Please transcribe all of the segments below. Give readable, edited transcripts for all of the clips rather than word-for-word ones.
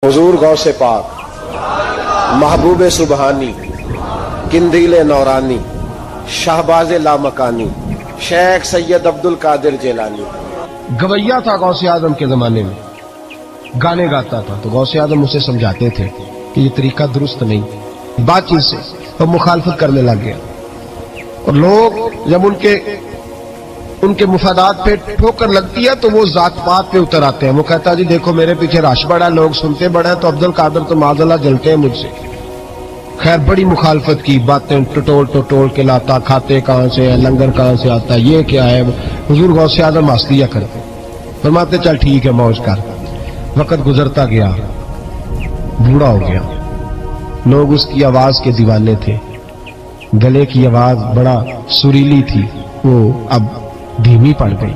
हुजूर गौसे पाक, महबूब सुबहानी, किंदील नौरानी, शाहबाज लामकानी, शेख सैयद अब्दुल कादिर जिलानी। गवैया था गौसे आजम के जमाने में, गाने गाता था, तो गौसे आजम उसे समझाते थे कि ये तरीका दुरुस्त नहीं। बातचीत से वो मुखालफत करने लग गया, और लोग जब उनके मुफादात पे ठोकर लगती है तो वो जात पात पे उतर आते हैं। वो कहता है जी देखो मेरे पीछे रश बड़ा, लोग सुनते बड़ा है, तो अब्दुल कादिर तो माज़अल्लाह जलते हैं मुझसे। खैर बड़ी मुखालफत की, बातें टटोल के लाता, खाते कहाँ से है, लंगर कहाँ से आता है, ये क्या है। हुजूर गौसे आज़म हंस दिया करते, फरमाते चल ठीक है मौज कर। वक्त गुजरता गया, बूढ़ा हो गया, लोग उसकी आवाज के दीवाने थे। गले की आवाज बड़ा सुरीली थी, वो अब धीमी पड़ गई।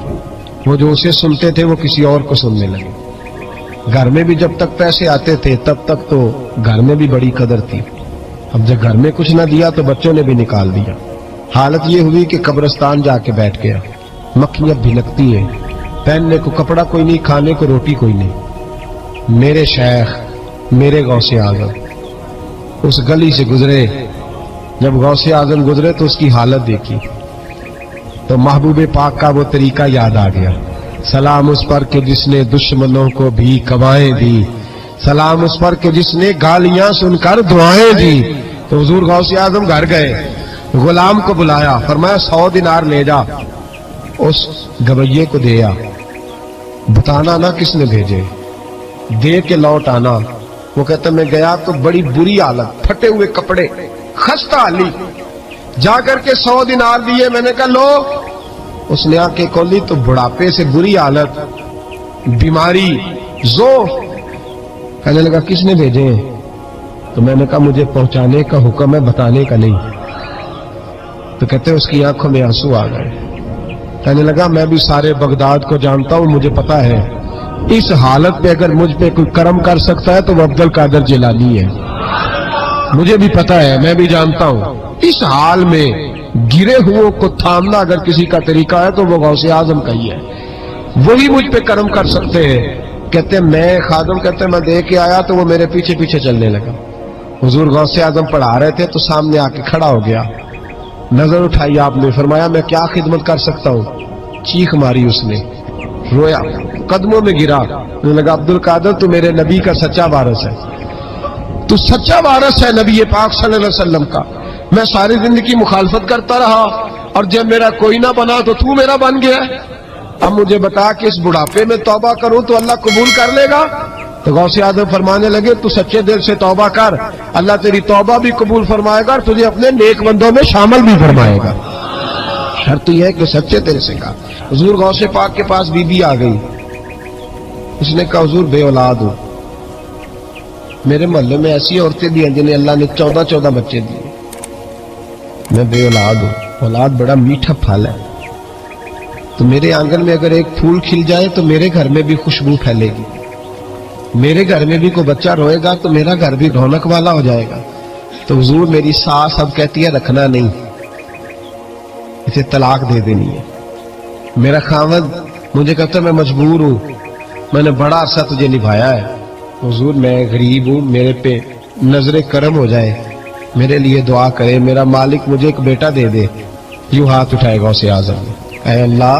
वो जो उसे सुनते थे वो किसी और को सुनने लगे। घर में भी जब तक पैसे आते थे तब तक तो घर में भी बड़ी कदर थी। अब जब घर में कुछ ना दिया तो बच्चों ने भी निकाल दिया। हालत ये हुई कि कब्रिस्तान जाके बैठ गया। मक्खियां भिनकती हैं, पहनने को कपड़ा कोई नहीं, खाने को रोटी कोई नहीं। मेरे शेख, मेरे गौसे आजम उस गली से गुजरे। जब गौसे आजम गुजरे तो उसकी हालत देखी तो महबूबे पाक का वो तरीका याद आ गया। सलाम उस पर कि जिसने दुश्मनों को भी कवाएं दी, सलाम उस पर कि जिसने गालियां सुनकर दुआएं दी। तो हुजूर गौसे आजम घर गए, गुलाम को बुलाया, फरमाया 100 दिनार ले जा, उस गवैये को दे आ, बताना ना किसने भेजे, दे के लौट आना। वो कहता मैं गया तो बड़ी बुरी हालत, फटे हुए कपड़े, खस्ता हाली, जाकर के 100 दिनार दिए। मैंने कहा लो। उसने आके खोली तो बुढ़ापे से बुरी हालत, बीमारी, जो। कहने लगा किसने भेजे? तो मैंने कहा मुझे पहुंचाने का हुक्म है, बताने का नहीं। तो कहते उसकी आंखों में आंसू आ गए। कहने लगा मैं भी सारे बगदाद को जानता हूं, मुझे पता है इस हालत पे अगर मुझ पे कोई करम कर सकता है तो वो अब्दुल कादिर जिलानी है। मुझे भी पता है, मैं भी जानता हूं इस हाल में गिरे हुओं को थामना अगर किसी का तरीका है तो वो गौसे आजम का ही है, वही मुझ पे करम कर सकते हैं। कहते मैं खादम, कहते मैं दे के आया तो वो मेरे पीछे पीछे चलने लगा। हुजूर गौसे आजम पढ़ा रहे थे तो सामने आके खड़ा हो गया, नजर उठाई आपने, फरमाया मैं क्या खिदमत कर सकता हूं। चीख मारी उसने, रोया, कदमों में गिरा, लगा अब्दुल कादिर तू मेरे नबी का सच्चा वारिस है, तू सच्चा वारिस है नबी पाक सल्लल्लाहु अलैहि वसल्लम का। मैं सारी जिंदगी मुखालफत करता रहा और जब मेरा कोई ना बना तो तू मेरा बन गया। अब मुझे बता कि इस बुढ़ापे में तौबा करूं तो अल्लाह कबूल कर लेगा? तो गौसे आजम फरमाने लगे तू सच्चे दिल से तौबा कर, अल्लाह तेरी तौबा भी कबूल फरमाएगा और तुझे अपने नेक बंदों में शामिल भी फरमाएगा। शर्त यह है कि सच्चे दिल से कहा। हुजूर गौसे पाक के पास बीबी आ गई, उसने कहा हुजूर बे औलाद हूं, मेरे मोहल्ले में ऐसी औरतें भी हैं जिन्हें अल्लाह ने 14 बच्चे दिए, मैं बे औलाद हूं। औलाद बड़ा मीठा फल है, तो मेरे आंगन में अगर एक फूल खिल जाए तो मेरे घर में भी खुशबू फैलेगी, मेरे घर में भी कोई बच्चा रोएगा तो मेरा घर भी रौनक वाला हो जाएगा। तो हुजूर मेरी सास अब कहती है रखना नहीं, इसे तलाक दे देनी है। मेरा खावद मुझे कहता मैं मजबूर हूं, मैंने बड़ा अरसा तुझे निभाया है, हुजूर मैं गरीब हूं, मेरे पे नजरे करम हो जाए, मेरे लिए दुआ करे, मेरा मालिक मुझे एक बेटा दे दे। यूं हाथ उठाएगा गौसे आजम ने, ऐ अल्लाह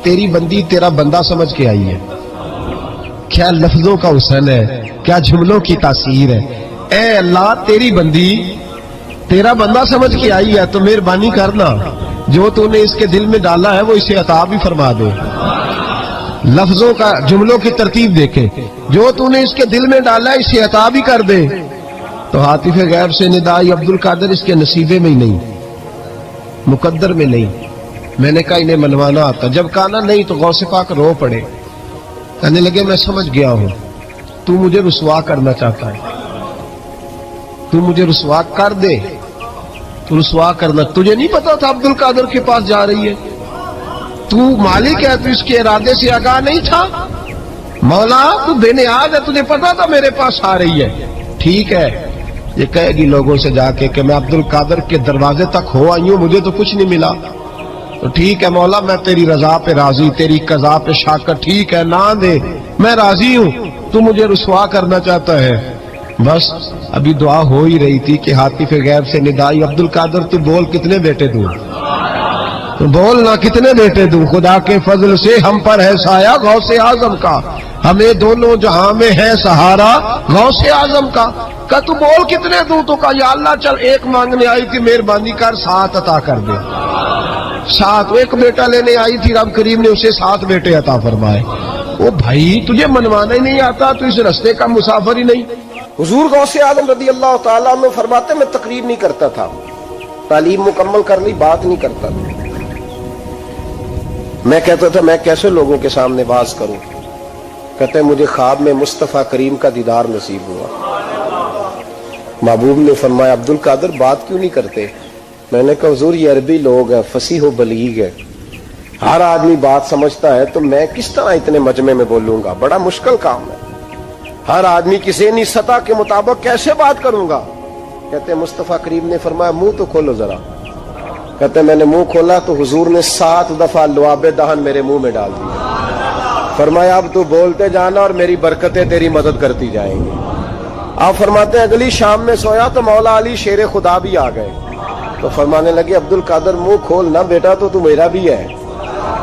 तेरी बंदी तेरा बंदा समझ के आई है, क्या लफ्जों का हुस्न है, क्या जुमलों की तासीर है। ऐ अल्लाह तेरी बंदी तेरा बंदा समझ के आई है, तो मेहरबानी करना जो तूने इसके दिल में डाला है वो इसे अता भी फरमा दे। लफ्जों का जुमलों की तरतीब देखे, जो तूने इसके दिल में डाला है इसे अता भी कर दे। तो हातिफे गैब से निदाई अब्दुल कादिर इसके नसीबे में ही नहीं, मुकद्दर में नहीं। मैंने कहा इन्हें मनवाना आता, जब कहा ना नहीं तो गौसे पाक रो पड़े। कहने लगे मैं समझ गया हूं तू मुझे रुसवा करना चाहता है, तू मुझे रुसवा कर दे, तू रुसवा करना। तुझे नहीं पता था अब्दुल कादिर के पास जा रही है, तू मालिक है, तू इसके इरादे से आगाह नहीं था। मौला तू बेनियाज है, तुझे पता था मेरे पास आ रही है। ठीक है, ये कहेगी लोगों से जाके कि मैं अब्दुल कादिर के दरवाजे तक हो आई हूं, मुझे तो कुछ नहीं मिला, تو ٹھیک ہے مولا، میں تیری رضا پہ راضی، تیری قضا پہ شاکر، ٹھیک ہے نہ دے میں راضی ہوں، تو مجھے رسوا کرنا چاہتا ہے۔ بس ابھی دعا ہو ہی رہی تھی کہ ہاتف غیب سے ندائی، عبد القادر تو بول کتنے بیٹے دوں، تو بول نہ کتنے بیٹے دوں، خدا کے فضل سے ہم پر ہے سایہ غوث اعظم کا، ہمیں دونوں جہاں میں ہے سہارا غوث اعظم کا۔ کہ تو بول کتنے دوں، تو کہا یا اللہ چل ایک مانگنے آئی تھی، مہربانی کر 7 عطا کر دے۔ 7 ایک بیٹا لینے آئی تھی، رب کریم نے اسے 7 بیٹے عطا فرمائے۔ او بھائی تجھے منوانا ہی نہیں آتا تو اس رستے کا مسافر ہی نہیں۔ حضور غوث اعظم رضی اللہ تعالیٰ عنہ فرماتے میں تقریر نہیں کرتا تھا، تعلیم مکمل کر لی بات نہیں کرتا تھا۔ میں کہتا تھا میں کیسے لوگوں کے سامنے واز کروں، کہتے ہیں مجھے خواب میں مصطفیٰ کریم کا دیدار نصیب ہوا۔ محبوب نے فرمایا عبد القادر بات کیوں نہیں کرتے؟ میں نے کہا حضور یہ عربی لوگ ہیں، فصیح و بلیغ ہے، ہر آدمی بات سمجھتا ہے، تو میں کس طرح اتنے مجمع میں بولوں گا، بڑا مشکل کام ہے، ہر آدمی کی ذہنی سطح کے مطابق کیسے بات کروں گا؟ کہتے ہیں مصطفیٰ کریم نے فرمایا منہ تو کھولو ذرا۔ کہتے ہیں میں نے منہ کھولا تو حضور نے 7 دفعہ لعاب دہن میرے منہ میں ڈال دیا، فرمایا اب تو بولتے جانا اور میری برکتیں تیری مدد کرتی جائیں گی۔ آپ فرماتے ہیں اگلی شام میں سویا تو مولا علی شیر خدا بھی آ گئے، تو فرمانے لگے عبد القادر منہ کھول نہ بیٹا، تو میرا بھی ہے۔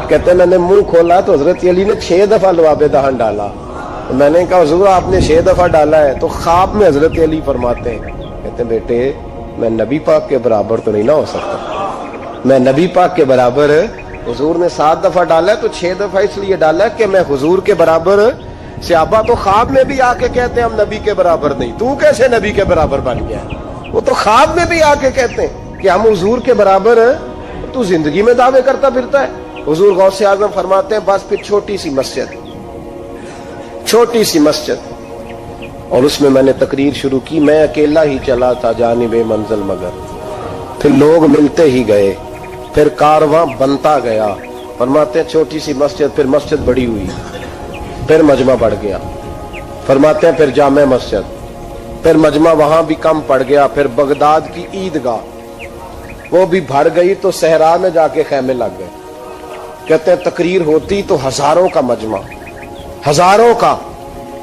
کہتے ہیں میں نے منہ کھولا تو حضرت علی نے 6 دفعہ لعاب دہن ڈالا۔ میں نے کہا حضور آپ نے 6 دفعہ ڈالا ہے، تو خواب میں حضرت علی فرماتے ہیں، کہتے ہیں بیٹے میں نبی پاک کے برابر تو نہیں نہ ہو سکتا، میں نبی پاک کے برابر، حضور نے 7 دفعہ ڈالا ہے تو 6 دفعہ اس لیے ڈالا ہے کہ میں حضور کے برابر۔ صحابہ تو خواب میں بھی آ کے کہتے ہیں ہم نبی کے برابر نہیں، تو کیسے نبی کے برابر بن گیا؟ وہ تو خواب میں بھی آ کے کہتے ہیں کہ ہم حضور کے برابر ہیں، تو زندگی میں دعوے کرتا پھرتا ہے۔ حضور غوث اعظم فرماتے ہیں بس پھر چھوٹی سی مسجد، اور اس میں نے تقریر شروع کی، میں اکیلا ہی چلا تھا جانب منزل مگر، پھر لوگ ملتے ہی گئے، پھر کارواں بنتا گیا۔ فرماتے ہیں چھوٹی سی مسجد، پھر مسجد بڑی ہوئی، پھر مجمع بڑھ گیا۔ فرماتے ہیں پھر جامع مسجد، پھر مجمع وہاں بھی کم پڑ گیا، پھر بغداد کی عیدگاہ وہ بھی بھر گئی تو صحرا میں جا کے خیمے لگ گئے۔ کہتے ہیں تقریر ہوتی تو ہزاروں کا مجمع، ہزاروں کا۔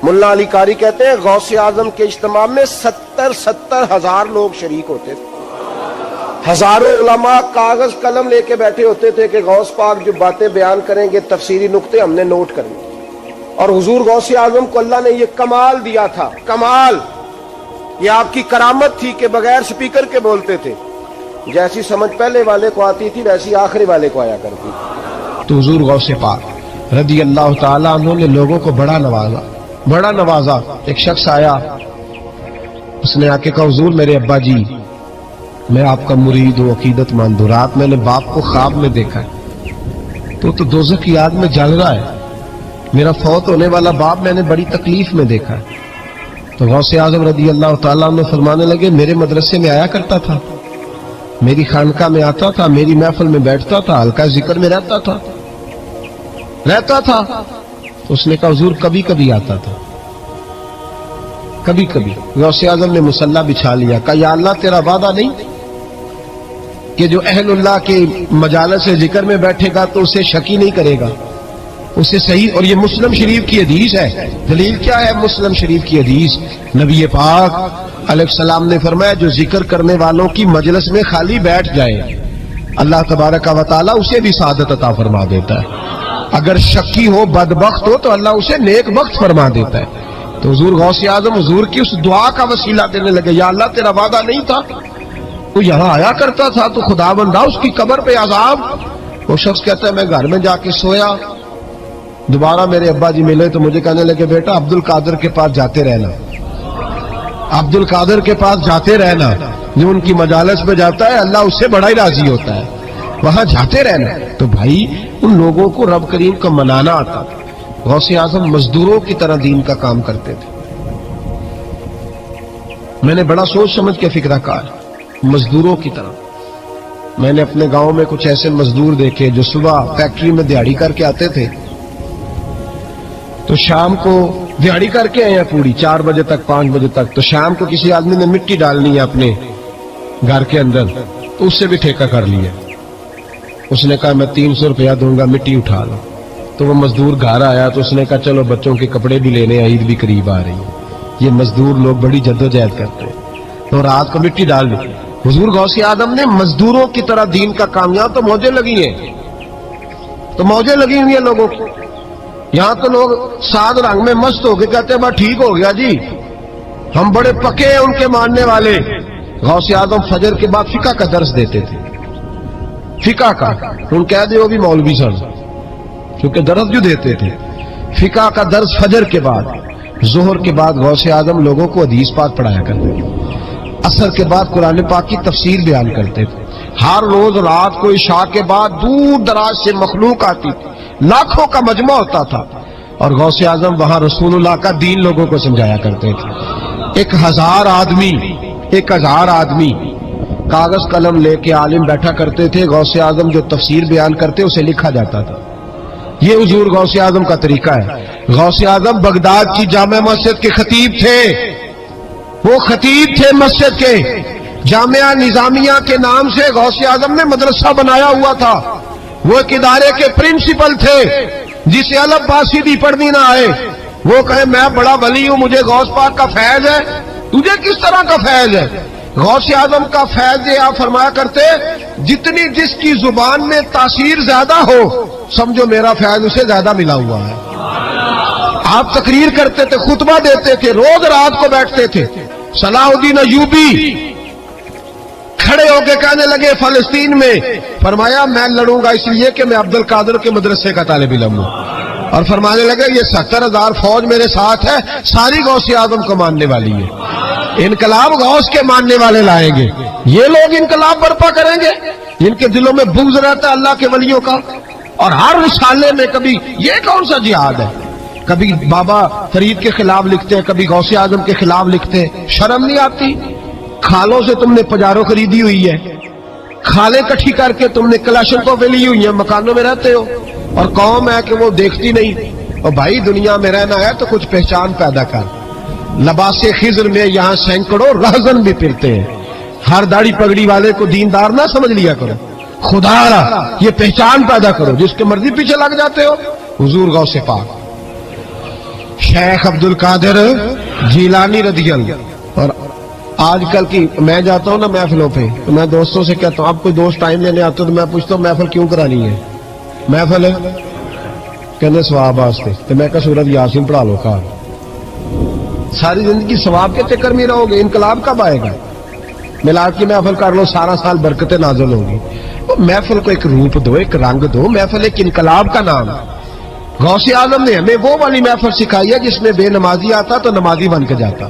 ملا علی قاری کہتے ہیں غوث اعظم کے اجتماع میں 70 ہزار لوگ شریک ہوتے تھے، ہزاروں علماء کاغذ قلم لے کے بیٹھے ہوتے تھے کہ غوث پاک جو باتیں بیان کریں گے تفسیری نقطے ہم نے نوٹ کرنے، اور حضور غوث اعظم کو اللہ نے یہ کمال دیا تھا، کمال، یہ آپ کی کرامت تھی کہ بغیر سپیکر کے بولتے تھے، جیسی سمجھ پہلے والے کو آتی تھی ویسی آخری والے کو آیا کرتی تھی۔ تو حضور غوث پاک رضی اللہ تعالیٰ عنہ نے لوگوں کو بڑا نوازا۔ ایک شخص آیا، اس نے آ کے کہا حضور میرے ابا جی میں آپ کا مرید ہوں، عقیدت مند ہوں، رات میں نے باپ کو خواب میں دیکھا ہے، تو دوزخ کی آگ میں جل رہا ہے، میرا فوت ہونے والا باپ میں نے بڑی تکلیف میں دیکھا ہے۔ تو غوث اعظم رضی اللہ تعالیٰ عنہ فرمانے لگے میرے مدرسے میں آیا کرتا تھا، میری خانقاہ میں آتا تھا، میری محفل میں بیٹھتا تھا، حلقہ ذکر میں رہتا تھا۔ تو اس نے کہا حضور کبھی کبھی آتا تھا، کبھی کبھی۔ غوث اعظم نے مصلی بچھا لیا، کہا یا اللہ تیرا وعدہ نہیں کہ جو اہل اللہ کے مجالس ذکر میں بیٹھے گا تو اسے شکی نہیں کرے گا، اسے صحیح۔ اور یہ مسلم شریف کی حدیث ہے، دلیل کیا ہے؟ مسلم شریف کی حدیث، نبی پاک علیہ السلام نے فرمایا جو ذکر کرنے والوں کی مجلس میں خالی بیٹھ جائے اللہ تبارک و تعالیٰ اسے بھی سعادت عطا فرما دیتا ہے، اگر شکی ہو بدبخت ہو تو اللہ اسے نیک بخت فرما دیتا ہے۔ تو حضور غوث اعظم حضور کی اس دعا کا وسیلہ دینے لگے، یا اللہ تیرا وعدہ نہیں تھا تو یہاں آیا کرتا تھا تو خدا بندہ اس کی قبر پہ عذاب۔ وہ شخص کہتا ہے میں گھر میں جا کے سویا، دوبارہ میرے ابا جی ملے تو مجھے کہنے لگے بیٹا عبد القادر کے پاس جاتے رہنا، عبد القادر کے پاس جاتے رہنا، جو ان کی مجالس میں جاتا ہے اللہ اس سے بڑا ہی راضی ہوتا ہے، وہاں جاتے رہنا۔ تو بھائی ان لوگوں کو رب کریم کا منانا آتا تھا۔ غوث اعظم مزدوروں کی طرح دین کا کام کرتے تھے۔ میں نے بڑا سوچ سمجھ کے فکرہ کار، مزدوروں کی طرح۔ میں نے اپنے گاؤں میں کچھ ایسے مزدور دیکھے جو صبح فیکٹری میں دیہڑی کر کے آتے تھے تو شام کو دیہڑی کر کے آئے ہیں پوری 4 بجے تک 5 بجے تک، تو شام کو کسی آدمی نے مٹی ڈالنی ہے اپنے گھر کے اندر تو اس سے بھی ٹھیکہ کر لیا، اس نے کہا میں 300 روپیہ دوں گا, مٹی اٹھا لو. تو وہ مزدور گھر آیا تو اس نے کہا چلو بچوں کے کپڑے بھی لینے, عید بھی قریب آ رہی ہے. یہ مزدور لوگ بڑی جدوجہد کرتے ہیں. تو رات کو مٹی ڈال دی. حضور غوث اعظم نے مزدوروں کی طرح دین کا کامیاب, تو موجیں لگی ہیں, تو موجیں لگی ہوئی ہیں لوگوں کو. یہاں تو لوگ سات رنگ میں مست ہو کے کہتے ہیں بس ٹھیک ہو گیا جی, ہم بڑے پکے ہیں ان کے ماننے والے. غوث اعظم فجر کے بعد فقہ کا درس دیتے تھے, فقہ کا. ان کہہ دے وہ بھی مولوی سن, کیونکہ درس جو دیتے تھے فقہ کا درس فجر کے بعد. ظہر کے بعد غوث اعظم لوگوں کو حدیث پاک پڑھایا کرتے تھے. عصر کے بعد قرآن پاک کی تفسیر بیان کرتے تھے. ہر روز رات کو عشاء کے بعد دور دراز سے مخلوق آتی تھی, لاکھوں کا مجمع ہوتا تھا, اور غوث اعظم وہاں رسول اللہ کا دین لوگوں کو سمجھایا کرتے تھے. 1000 آدمی کاغذ قلم لے کے عالم بیٹھا کرتے تھے. غوث اعظم جو تفسیر بیان کرتے اسے لکھا جاتا تھا. یہ حضور غوث اعظم کا طریقہ ہے. غوث اعظم بغداد کی جامع مسجد کے خطیب تھے, وہ خطیب تھے مسجد کے. جامعہ نظامیہ کے نام سے غوث اعظم نے مدرسہ بنایا ہوا تھا. وہ ایک ادارے کے پرنسپل تھے. جسے الف با سیدھی پڑھنی نہ آئے وہ کہے میں بڑا ولی ہوں, مجھے غوث پاک کا فیض ہے. تجھے کس طرح کا فیض ہے؟ غوث اعظم کا فیض یہ آپ فرمایا کرتے جتنی جس کی زبان میں تاثیر زیادہ ہو سمجھو میرا فیض اسے زیادہ ملا ہوا ہے. آپ تقریر کرتے تھے, خطبہ دیتے تھے, روز رات کو بیٹھتے تھے. صلاح الدین ایوبی کھڑے ہو کے کہنے لگے فلسطین میں, فرمایا میں لڑوں گا اس لیے کہ میں عبد القادر کے مدرسے کا طالب علم ہوں. اور فرمانے لگے یہ 70,000 فوج میرے ساتھ ہے, ساری غوث اعظم کو ماننے والی ہے. انقلاب غوث کے ماننے والے لائیں گے. یہ لوگ انقلاب برپا کریں گے جن کے دلوں میں بغض رہتا ہے اللہ کے ولیوں کا. اور ہر رسالے میں کبھی یہ کون سا جہاد ہے, کبھی بابا فرید کے خلاف لکھتے ہیں, کبھی غوث اعظم کے خلاف لکھتے ہیں. شرم نہیں آتی؟ کھالوں سے تم نے پجارو خریدی ہوئی ہے, کھالیں کٹھی کر کے تم نے کلاشنکوف لی ہوئی ہیں, مکانوں میں رہتے ہو, اور قوم ہے کہ وہ دیکھتی نہیں. اور بھائی دنیا میں رہنا ہے تو کچھ پہچان پیدا کر. لباس خضر میں یہاں سینکڑوں رہزن بھی پھرتے ہیں. ہر داڑھی پگڑی والے کو دیندار نہ سمجھ لیا کرو, خدا را یہ پہچان پیدا کرو. جس کے مرضی پیچھے لگ جاتے ہو. حضور غوث پاک شیخ عبد القادر جیلانی رضی اللہ. اور آج کل کی میں جاتا ہوں نا محفلوں پہ تو میں دوستوں سے کہتا ہوں آپ کوئی دوست ٹائم لینے آتے ہو تو میں پوچھتا ہوں محفل کیوں کرانی ہے؟ محفل ہے کہنے ثواب واسطے. تو میں کہا سورۃ یاسین پڑھا لو. کہا ساری زندگی ثواب کے چکر میں رہو گے, انقلاب کب آئے گا؟ میلاد کی محفل کر لو, سارا سال برکتیں نازل ہوگی. محفل کو ایک روپ دو, ایک رنگ دو. محفل ایک انقلاب کا نام ہے. غوث اعظم نے ہمیں وہ والی محفل سکھائی ہے جس میں بے نمازی آتا تو نمازی بن کے جاتا,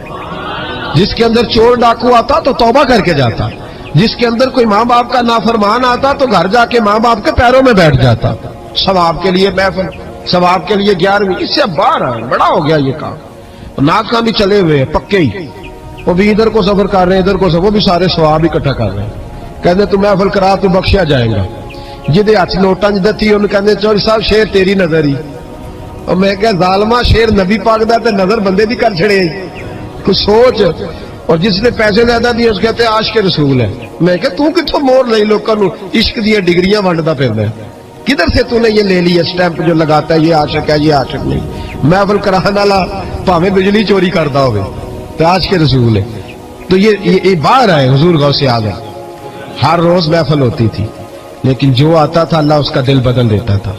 جس کے اندر چور ڈاکو آتا تو توبہ کر کے جاتا, جس کے اندر کوئی ماں باپ کا نافرمان آتا تو گھر جا کے ماں باپ کے پیروں میں بیٹھ جاتا. ثواب کے لیے محفل, ثواب کے لیے 11ویں. اس سے باہر ہے, بڑا ہو گیا یہ کام. ناکاں بھی چلے ہوئے ہیں پکے ہی, وہ بھی ادھر کو سفر کر رہے ہیں ادھر کو سفر, وہ بھی سارے ثواب اکٹھا کر رہے ہیں. کہتے تو محفل کرا تو بخشیا جائے گا. جہدے ہاتھ نوٹاں دتی انہوں کہتے چوری صاحب شیر تیری نظر ہی. اور میں کہ ظالما شیر نبی پاک دا تے نظر بندے دی کر چھڑے, کچھ سوچ. اور جس نے پیسے زیادہ دیے اس کہتے عاشق رسول ہے. میں کہ تو کتھوں مور لئی لوکاں نو عشق دی ڈگریاں ونڈدا پھردا ہے, کدھر سے تو نے یہ لے لی اسٹیمپ جو لگاتا ہے یہ عاشق ہے یہ عاشق نہیں. محفل کرانے والا بھاویں بجلی چوری کرتا ہوئے تو عاشق رسول ہے. تو یہ باہر آئے حضور غوث اعظم. ہر روز محفل ہوتی تھی لیکن جو آتا تھا اللہ اس کا دل بدل دیتا تھا.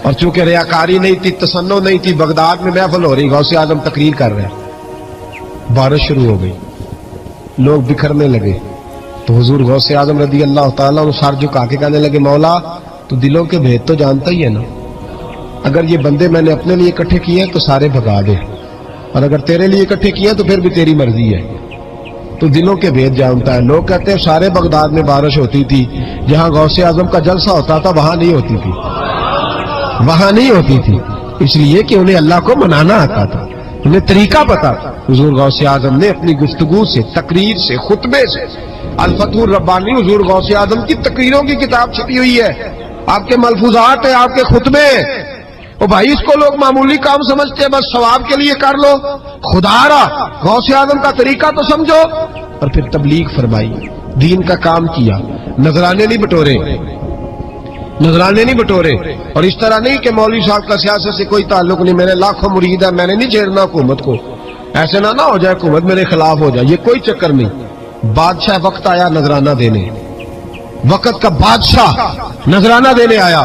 اور چونکہ ریاکاری نہیں تھی, تسنع نہیں تھی, بغداد میں محفل ہو رہی, غوث اعظم تقریر کر رہے ہیں, بارش شروع ہو گئی, لوگ بکھرنے لگے. تو حضور غوث اعظم رضی اللہ تعالیٰ عنہ سر جھکا کے کہنے لگے مولا تو دلوں کے بھید تو جانتا ہی ہے نا, اگر یہ بندے میں نے اپنے لیے اکٹھے کیے ہیں تو سارے بھگا دے, اور اگر تیرے لیے اکٹھے کیے ہیں تو پھر بھی تیری مرضی ہے. تو دلوں کے بھید جانتا ہے. لوگ کہتے ہیں سارے بغداد میں بارش ہوتی تھی, جہاں غوث اعظم کا جلسہ ہوتا تھا وہاں نہیں ہوتی تھی, وہاں نہیں ہوتی تھی, اس لیے کہ انہیں اللہ کو منانا آتا تھا, انہیں طریقہ پتا تھا. حضور غوث اعظم نے اپنی گفتگو سے, تقریر سے, خطبے سے, الفتح الربانی حضور غوث اعظم کی تقریروں کی کتاب چھپی ہوئی ہے, آپ کے ملفوظات ہیں, آپ کے خطبے. اور بھائی اس کو لوگ معمولی کام سمجھتے ہیں, بس ثواب کے لیے کر لو. خدا را غوث اعظم کا طریقہ تو سمجھو. اور پھر تبلیغ فرمائی, دین کا کام کیا, نذرانے نہیں بٹورے. नजराने नहीं बटोरे। और इस तरह नहीं कि मौलवी साहब का सियासत से कोई ताल्लुक नहीं, मेरे लाखों मुरीद है, मैंने नहीं छेड़ना हुकूमत को, ऐसे ना हो जाए हुकूमत मेरे खिलाफ हो जाए, ये कोई चक्कर नहीं। बादशाह वक्त आया नजराना देने, वक्त का बादशाह नजराना देने आया।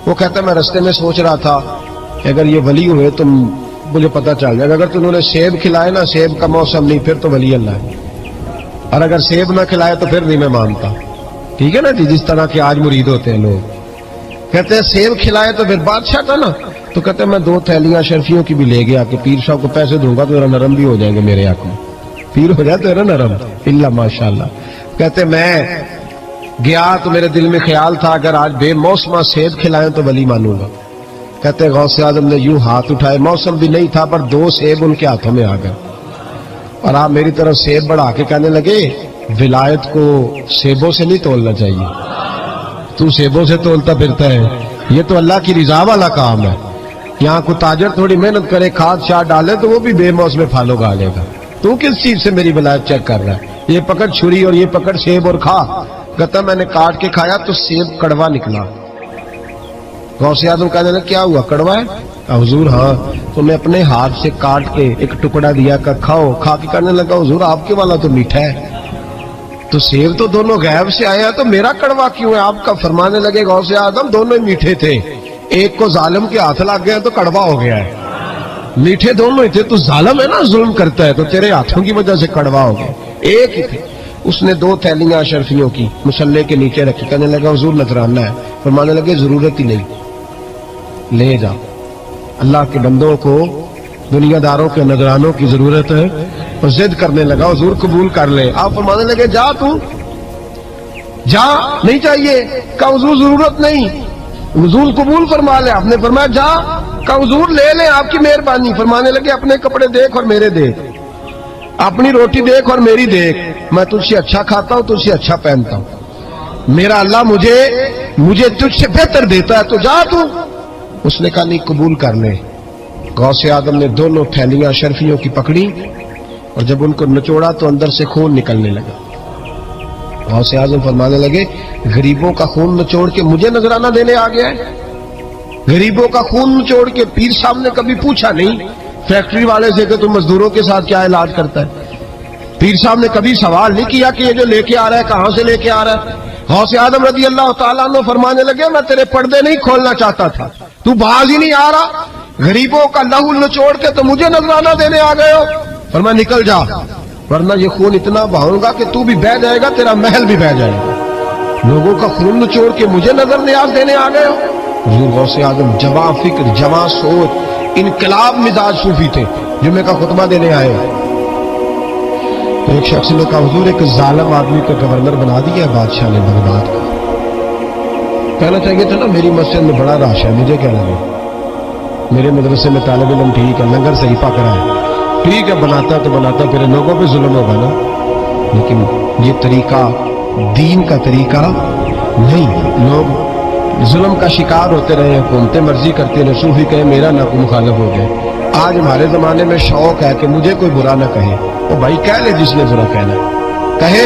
वो कहता मैं रस्ते में सोच रहा था अगर ये वली हुए तो मुझे पता चल जाएगा, अगर तुमने सेब खिलाए ना, सेब का मौसम नहीं, फिर तो वली अल्लाह है, और अगर सेब ना खिलाए तो फिर नहीं मैं मानता। ठीक है ना जी, जिस तरह के आज मुरीद होते हैं लोग, कहते हैं सेब खिलाए तो फिर बादशाह था ना। तो कहते हैं मैं 2 थैलियां शर्फियों की भी ले गया कि पीर साहब को पैसे दूंगा तो जरा नरम भी हो जाएंगे मेरे आंख में, पीर हो जाते है ना नरम, इल्ला माशाल्लाह। कहते मैं गया तो मेरे दिल में ख्याल था अगर आज बेमौसमा सेब खिलाएं तो वली मानूंगा। कहते गौसे आजम ने यूं हाथ उठाए, मौसम भी नहीं था पर 2 सेब उनके हाथों में आ गए, और आप मेरी तरफ सेब बढ़ा के कहने लगे विलायत को सेबों से नहीं तोलना चाहिए, तू सेबों से तोलता फिरता है, ये तो अल्लाह की रिजा वाला काम है। यहाँ को ताजर थोड़ी मेहनत करे, खाद शाद डाले तो वो भी बेमौसम फल उगा लेगा, तू किस चीज से मेरी विलायत चेक कर रहा है? ये पकड़ छुरी और ये पकड़ सेब और खा। कहता मैंने काट के खाया तो सेब कड़वा निकला। गौसे आजम कहने लगे क्या हुआ, कड़वा है? हुजूर हाँ, तो मैं अपने हाथ से काट के एक टुकड़ा दिया कर खाओ। खा के कहने लगा हुजूर आपके वाला तो मीठा है, तो सेब तो दोनों गैब से आए हैं, तो मेरा कड़वा क्यों है? आपका फरमाने लगे गौसे आजम दोनों ही मीठे थे, एक को जालिम के हाथ लग गया तो कड़वा हो गया है, मीठे दोनों ही थे, तो जालिम है ना, जुल्म करता है, तो तेरे हाथों की वजह से कड़वा हो गया, एक ही थे। उसने 2 थैलियां अशरफियों की मुसल्ले के नीचे रखी, कहने लगा हुजूर नजराना है। फरमाने लगे जरूरत ही नहीं, ले जा, अल्लाह के बंदों को दुनियादारों के नजरानों की जरूरत है। और जिद करने लगा हुजूर कबूल कर ले। आप फरमाने लगे जा तू जा, नहीं चाहिए। का हुजूर जरूरत नहीं, हुजूर कबूल फरमा ले। आपने फरमाया जा, का हुजूर ले ले आपकी मेहरबानी। फरमाने लगे अपने कपड़े देख और मेरे देख, अपनी रोटी देख और मेरी देख, मैं तुझसे अच्छा खाता हूं, तुझसे अच्छा पहनता हूं, मेरा अल्लाह मुझे तुझसे बेहतर देता है, तो जा तू। उसने कहा नहीं कबूल कर ले। गौसे आदम ने दोनों थैलियां शर्फियों की पकड़ी और जब उनको निचोड़ा तो अंदर से खून निकलने लगा। गौसे आजम फरमाने लगे गरीबों का खून निचोड़ के मुझे नजराना देने आ गया है? गरीबों का खून निचोड़ के? पीर साहब ने कभी पूछा नहीं फैक्ट्री वाले से कि तुम मजदूरों के साथ क्या इलाज करता है? पीर साहब ने कभी सवाल नहीं किया कि ये जो लेके आ रहा है कहां से लेके आ रहा है? गौसे आदम रजी अल्लाह तआला अन्हु फरमाने लगे मैं तेरे पर्दे नहीं खोलना चाहता था, तू बाज ही नहीं आ रहा, गरीबों का लहू निचोड़ के तो मुझे नजराना देने आ गए हो। फरमाया निकल जा, वरना ये खून इतना बहाऊंगा कि तू भी बह जाएगा, तेरा महल भी बह जाएगा। लोगों का खून निचोड़ के मुझे नजर न्याज देने आ गए हो। हुजूर गौसे आजम जवां फिक्र, जवां सोच, इनकलाब मिजाज सूफी थे, जुम्मे का खुतबा देने आए। तो एक शख्स ने कहा हुजूर एक जालिम आदमी को गवर्नर बना दिया बादशाह ने बगदाद का। कहना चाहिए था ना मेरी मस्जिद में बड़ा रश है, मुझे क्या लगे, मेरे मदरसे में तालिब इल्म ठीक है, लंगर सही पक रहा है, ठीक है बनाता तो बनाता, फिर लोगों पे जुल्म होगा ना। लेकिन ये तरीका दीन का तरीका नहीं, लोग जुल्म का शिकार होते रहे, हुकूमतें मर्जी करते रहे, सूफी कहे मेरा ना को मुखालिफ हो गए। आज हमारे जमाने में शौक है कि मुझे कोई बुरा ना कहे, वो भाई कह ले जिसने बुरा कहना कहे,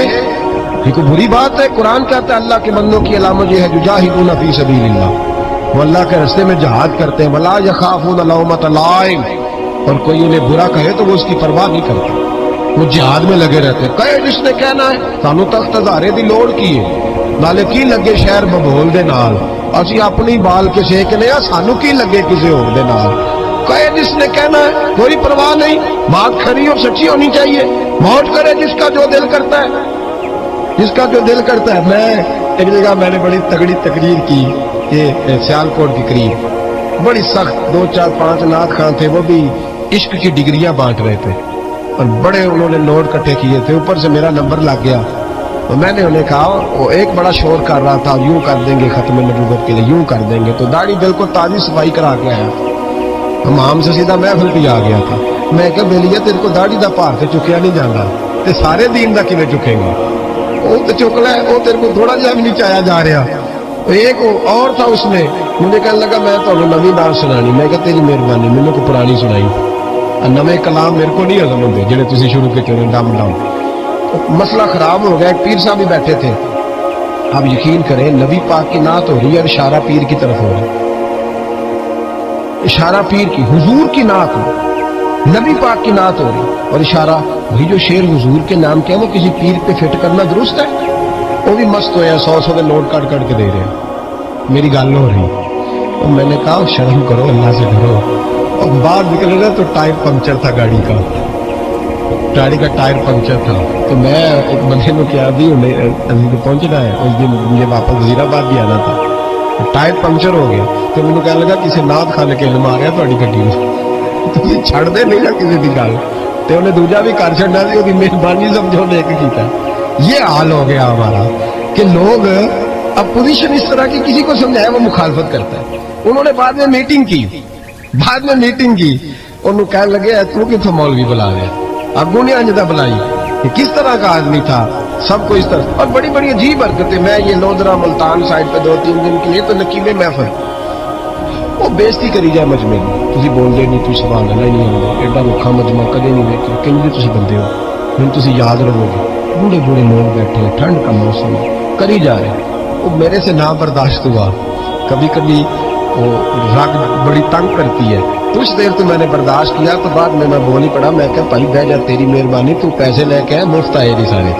ये कोई बुरी बात है? कुरान कहता है अल्लाह के बंदों की अलामत ये है युजाहिदूना फी सबीलिल्लाह, वो अल्लाह के रास्ते में जहाद करते हैं, वला यखाफून लौमत लाइम, और कोई उन्हें बुरा कहे तो वो उसकी परवाह नहीं करता, वो जिहाद में लगे रहते। कहे जिसने कहना है सानू तख्त हजारे दी लोड़ की है, नाले की लगे शहर बबोल दे नाल, असी अपनी बाल के सेकने आ, सानू की लगे किसी और दे नाल। कहे जिसने कहना है, कोई परवाह नहीं, बात खरी और सच्ची होनी चाहिए, मौज करे जिसका जो दिल करता है, जिसका जो दिल करता है। मैं एक जगह मैंने बड़ी तगड़ी तकरीर की, ये सियालकोट के करीब, बड़ी सख्त 2 4 5 नाथ खान थे, वो भी इश्क की डिग्रियां बांट रहे थे और बड़े उन्होंने नोट इकट्ठे किए थे, ऊपर से मेरा नंबर लग गया। तो मैंने उन्हें कहा, वो एक बड़ा शोर कर रहा था यूं कर देंगे खत्म नबूवत के लिए, यूं कर देंगे, तो दाढ़ी बिल्कुल ताजी सफाई करा के आया, हमाम से सीधा महफिल भी आ गया था। मैं क्या बेलिया तेरे को दाढ़ी का भार से चुकया नहीं जाना, ते सारे दीन का किवें चुकेंगे, वो तो चुकना है, वो तेरे को थोड़ा जहा भी नहीं चाया जा रहा। एक और था, उसने मुझे कहने लगा मैं तो नवी बात सुनानी, मैं क्या तेरी मेहरबानी, मैंने को पुरानी सुनाई, नवे कलाम मेरे को नहीं हजम होंगे जेडे तुसीं शुरू के चुने डम डम। तो मसला खराब हो गया, एक पीर साहब भी बैठे थे, آپ یقین کریں نبی پاک کی نعت ہو رہی ہے اور اشارہ پیر کی طرف ہو رہا ہے، اشارہ پیر کی، حضور کی نعت ہو، نبی پاک کی نعت ہو رہی اور اشارہ بھائی جو شیر حضور کے نام کے وہ کسی پیر پہ فٹ کرنا درست ہے؟ وہ بھی مست ہوئے 100 کے نوٹ کٹ کٹ کے دے رہے ہیں، میری گل ہو رہی اور میں نے کہا شرم کرو، اللہ سے ڈرو۔ اور باہر نکلے نا تو ٹائر پنکچر تھا گاڑی کا، گاڑی کا ٹائر پنکچر تھا، تو میں ایک بندے کو کیا بھی پہنچنا ہے، اس دن مجھے واپس وزیر آباد بھی آنا تھا، ٹائر پنکچر ہو گیا تو مجھے کہنے لگا کسی نعت خانے کے علم آ گیا تھوڑی گڈی میں، تھی چھڑ دے نہیں نا کسی کی گل، تو انہیں دوجا بھی کر چڑنا سی، وہ مہربانی سمجھو نے ایک کیتا۔ یہ حال ہو گیا ہمارا کہ لوگ اب پوزیشن اس طرح کی کسی کو سمجھایا وہ مخالفت کرتا ہے۔ انہوں نے بعد میں میٹنگ کی، انہوں کہنے لگے تو کتوں مولوی بلا رہے اگوں نے انجدہ بلائی، کہ کس طرح کا آدمی تھا، سب کو اس طرح، اور بڑی بڑی عجیب حرکتیں۔ میں یہ لودرا ملتان سائڈ پہ 2-3 دن کے لیے تو نکیلے محفل، وہ بےزتی کری جائے مجمع میں، تھی بول دے نہیں، تھی سبحان اللہ نہیں آتے، ایڈا رکھا مجمع کدے نہیں دیکھا، کہیں بھی تھی بندے ہو، ہوں تھی یاد رہو گے، بوڑھے بوڑھے لوگ بیٹھے ہیں، ٹھنڈ کا موسم کری جا رہے، وہ میرے سے نہ برداشت ہوا، کبھی کبھی وہ رگ بڑی تنگ کرتی ہے، کچھ دیر تو میں نے برداشت کیا، تو بعد میں بول ہی پڑا، میں کہ بھائی بہ جا، تیری مہربانی، تو پیسے لے کے مفت آئے نہیں سارے،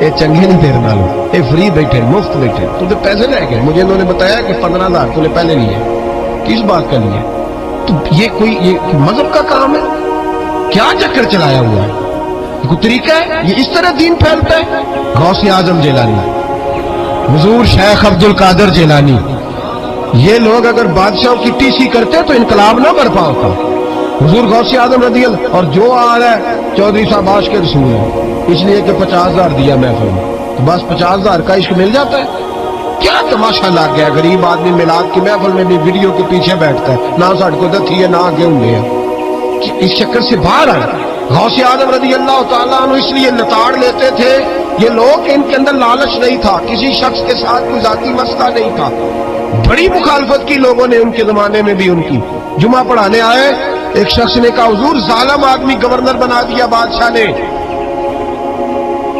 یہ چنگے نہیں تیرے نال، یہ فری بیٹھے مفت بیٹھے، تو پیسے لے گئے، مجھے انہوں نے بتایا کہ 15,000 تو نے پہلے لیے، کس بات کا لیے؟ تو یہ کوئی یہ مذہب کا کام ہے؟ کیا چکر چلایا ہوا ہے؟ یہ کوئی طریقہ ہے؟ یہ اس طرح دین پھیلتا ہے؟ غوث اعظم جیلانی، حضور شیخ عبد القادر جیلانی، یہ لوگ اگر بادشاہوں کی ٹی سی کرتے تو انقلاب نہ برپا ہوتا۔ حضور غوث اعظم رضی اللہ، اور جو آ رہا ہے چودھری صاحب عاش کے رسول ہے، اس لیے کہ 50,000 دیا محفل میں، تو بس 50,000 کا عشق مل جاتا ہے؟ کیا تماشا لگ گیا؟ غریب آدمی میلاد کی محفل میں بھی ویڈیو کے پیچھے بیٹھتا ہے، نہ ساڑھ کو دتھی ہے نہ آگے ہوں گے، اس چکر سے باہر آئے۔ غوث اعظم رضی اللہ تعالیٰ عنہ اس لیے لتاڑ لیتے تھے یہ لوگ، ان کے اندر لالچ نہیں تھا، کسی شخص کے ساتھ کوئی ذاتی مسئلہ نہیں تھا۔ بڑی مخالفت کی لوگوں نے ان کے زمانے میں بھی ان کی۔ جمعہ پڑھانے آئے، ایک شخص نے کہا حضور ظالم آدمی گورنر بنا دیا بادشاہ نے۔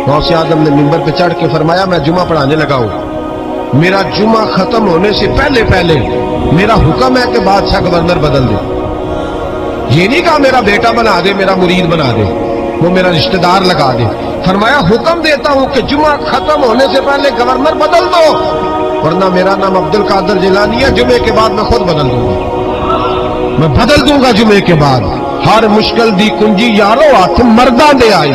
غوث اعظم نے منبر پہ چڑھ کے فرمایا میں جمعہ پڑھانے لگا ہوں، میرا جمعہ ختم ہونے سے پہلے پہلے میرا حکم ہے کہ بادشاہ گورنر بدل دے۔ یہ نہیں کہا میرا بیٹا بنا دے، میرا مرید بنا دے، وہ میرا رشتہ دار لگا دے، فرمایا حکم دیتا ہوں کہ جمعہ ختم ہونے سے پہلے گورنر بدل دو، ورنہ میرا نام عبد القادر جیلانی ہے، جمعے کے بعد میں خود بدل دوں گا، میں بدل دوں گا جمعے کے بعد، ہر مشکل دی کنجی یارو ہاتھ مرداں دے آئی،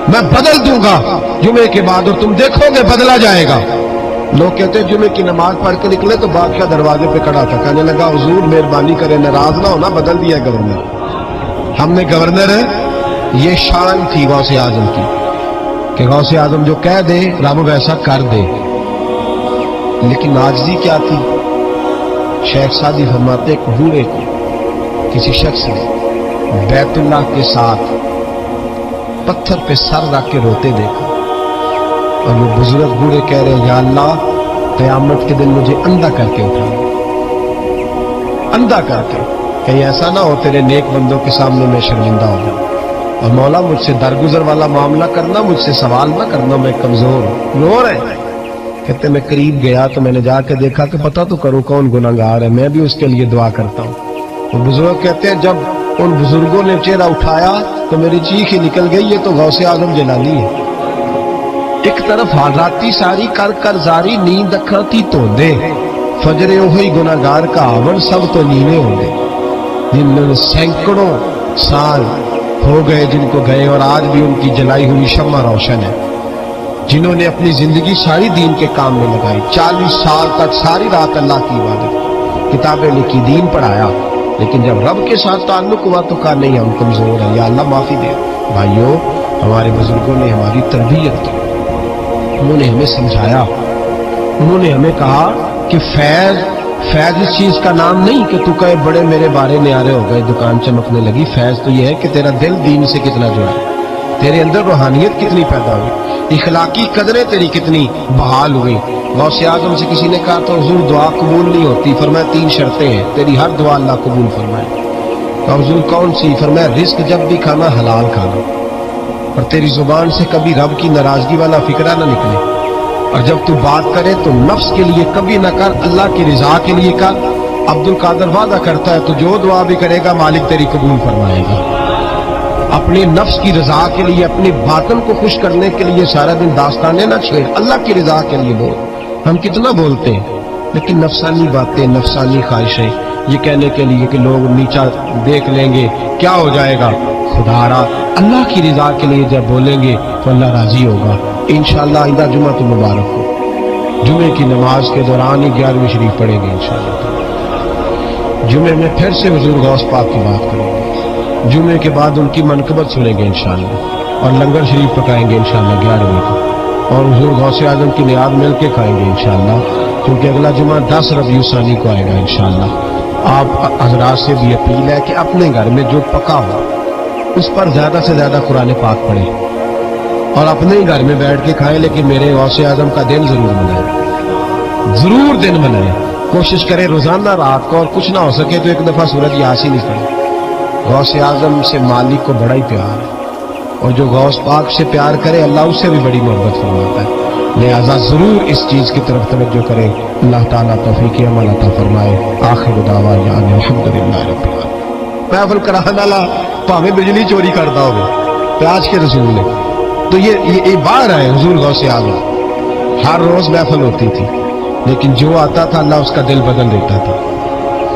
میں بدل دوں گا جمعے کے بعد، اور تم دیکھو گے بدلا جائے گا۔ لوگ کہتے ہیں جمعے کی نماز پڑھ کے نکلے تو بادشاہ دروازے پہ کھڑا تھا، کہنے لگا حضور مہربانی کرے ناراض نہ ہونا، بدل دیا گورنر۔ ہم نے گورنر، یہ شان تھی غوث اعظم کی کہ غوث اعظم جو کہہ دے رب ویسا کر دے، لیکن عاجزی کیا تھی؟ شیخ سعدی فرماتے ایک بوڑھے کو کسی شخص نے بیت اللہ کے ساتھ پتھر پہ سر رکھ کے روتے دیکھا، اور وہ بزرگ بوڑھے کہہ رہے ہیں یا اللہ قیامت کے دن مجھے اندھا کر کے اٹھا، اندھا کر کے، کہیں ایسا نہ ہو تیرے نیک بندوں کے سامنے میں شرمندہ ہو جاؤں، اور مولا مجھ سے درگزر والا معاملہ کرنا، مجھ سے سوال نہ کرنا، میں کمزور ہوں۔ رو رہے ہیں، کہتے میں قریب گیا تو میں نے جا کے دیکھا کہ پتہ تو کروں کون گناہگار ہے، میں بھی اس کے لیے دعا کرتا ہوں۔ وہ بزرگ کہتے ہیں جب ان بزرگوں نے چہرہ اٹھایا تو میری چیخ ہی نکل گئی، یہ تو غوث اعظم جیلانی ہے۔ ایک طرف حالاتی ساری کر کر زاری، نیند اکھاں تھی تو دے، فجرے وہی گناہگار کا آون، سب تو نیوے ہوں گے، جن میں سینکڑوں سال ہو گئے جن کو گئے، اور آج بھی ان کی جلائی ہوئی شمع روشن ہے، جنہوں نے اپنی زندگی ساری دین کے کام میں لگائی، 40 سال تک ساری رات اللہ کی عبادت، کتابیں لکھی، دین پڑھایا، لیکن جب رب کے ساتھ تعلق ہوا تو کہا نہیں ہم کمزور ہیں، یا اللہ معافی دے۔ بھائیوں، ہمارے بزرگوں نے ہماری تربیت کی، انہوں نے ہمیں سمجھایا، انہوں نے ہمیں کہا کہ فیض اس چیز کا نام نہیں کہ تو کہے بڑے میرے بارے نیارے ہو گئے، دکان چمکنے لگی، فیض تو یہ ہے کہ تیرا دل دین سے کتنا جڑا ہے، تیرے اندر روحانیت کتنی پیدا ہوئی، اخلاقی قدریں تیری کتنی بحال ہوئی۔ غوث اعظم سے کسی نے کہا تو حضور دعا قبول نہیں ہوتی، فرمایا 3 شرطیں ہیں، تیری ہر دعا اللہ قبول فرمائے۔ تو حضور کون سی؟ فرمایا رزق جب بھی کھانا حلال کھانا، اور تیری زبان سے کبھی رب کی ناراضگی والا فکرہ نہ نکلے، اور جب تو بات کرے تو نفس کے لیے کبھی نہ کر، اللہ کی رضا کے لیے کر۔ عبد القادر وعدہ کرتا ہے تو جو دعا بھی کرے گا مالک تیری قبول فرمائے گا۔ اپنے نفس کی رضا کے لیے، اپنے باطن کو خوش کرنے کے لیے سارا دن داستانیں نہ چھیڑ، اللہ کی رضا کے لیے بول۔ ہم کتنا بولتے ہیں لیکن نفسانی باتیں، نفسانی خواہشیں، یہ کہنے کے لیے کہ لوگ نیچا دیکھ لیں گے کیا ہو جائے گا۔ خدا را اللہ کی رضا کے لیے جب بولیں گے تو اللہ راضی ہوگا انشاءاللہ۔ آئندہ جمعہ تو مبارک ہو، جمعے کی نماز کے دوران ہی 11ویں شریف پڑھیں گے انشاءاللہ۔ جمعے میں پھر سے حضور غوث پاک کی بات کریں گے، جمعے کے بعد ان کی منقبت سنیں گے انشاءاللہ، اور لنگر شریف پکائیں گے انشاءاللہ 11ویں کو، اور حضور غوث اعظم کی نیاد مل کے کھائیں گے انشاءاللہ، کیونکہ اگلا جمعہ 10 ربیع الثانی کو آئے گا انشاءاللہ۔ آپ حضرات سے بھی اپیل ہے کہ اپنے گھر میں جو پکا ہو اس پر زیادہ سے زیادہ قرآن پاک پڑھیں، اور اپنے ہی گھر میں بیٹھ کے کھائیں، لیکن میرے غوث اعظم کا دن ضرور منائیں، ضرور دن منائیں۔ کوشش کریں روزانہ رات کو، اور کچھ نہ ہو سکے تو ایک دفعہ سورۃ یاسین نہیں پڑھیں۔ غوث اعظم سے مالک کو بڑا ہی پیار ہے، اور جو غوث پاک سے پیار کرے اللہ اس سے بھی بڑی محبت فرماتا ہے، لہذا ضرور اس چیز کی طرف توجہ کریں۔ اللہ تعالیٰ توفیق عمل عطا فرمائے۔ آخر دعوانا ان الحمدللہ رب العالمین۔ محفل کرانے والا بھاویں بجلی چوری کرتا ہوگا، پیاز کے رسول نے تو یہ باہر ہے حضور غوث اعظم۔ ہر روز محفل ہوتی تھی، لیکن جو آتا تھا اللہ اس کا دل بدل دیتا تھا،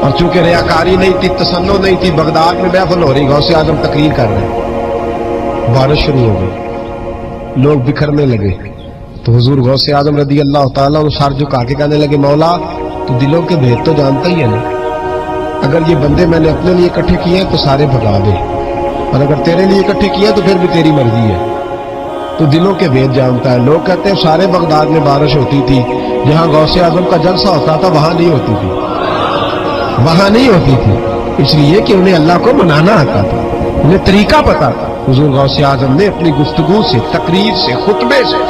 اور چونکہ ریاکاری نہیں تھی، تسنن نہیں تھی، بغداد میں محفل ہو رہی، غوث اعظم تقریر کر رہے ہیں، بارش شروع ہو گئی، لوگ بکھرنے لگے، تو حضور غوث اعظم رضی اللہ تعالیٰ عنہ سر جھکا کے کہنے لگے مولا تو دلوں کے بھید تو جانتا ہی ہے نا، اگر یہ بندے میں نے اپنے لیے اکٹھے کیے تو سارے بھگا دے، اور اگر تیرے لیے اکٹھے کیے تو پھر بھی تیری مرضی ہے، تو دلوں کے بھید جانتا ہے۔ لوگ کہتے ہیں سارے بغداد میں بارش ہوتی تھی، جہاں غوث اعظم کا جلسہ ہوتا تھا وہاں نہیں ہوتی تھی، وہاں نہیں ہوتی تھی، اس لیے کہ انہیں اللہ کو منانا آتا تھا، انہیں طریقہ پتا تھا۔ حضور غوث اعظم نے اپنی گفتگو سے، تقریر سے، خطبے سے،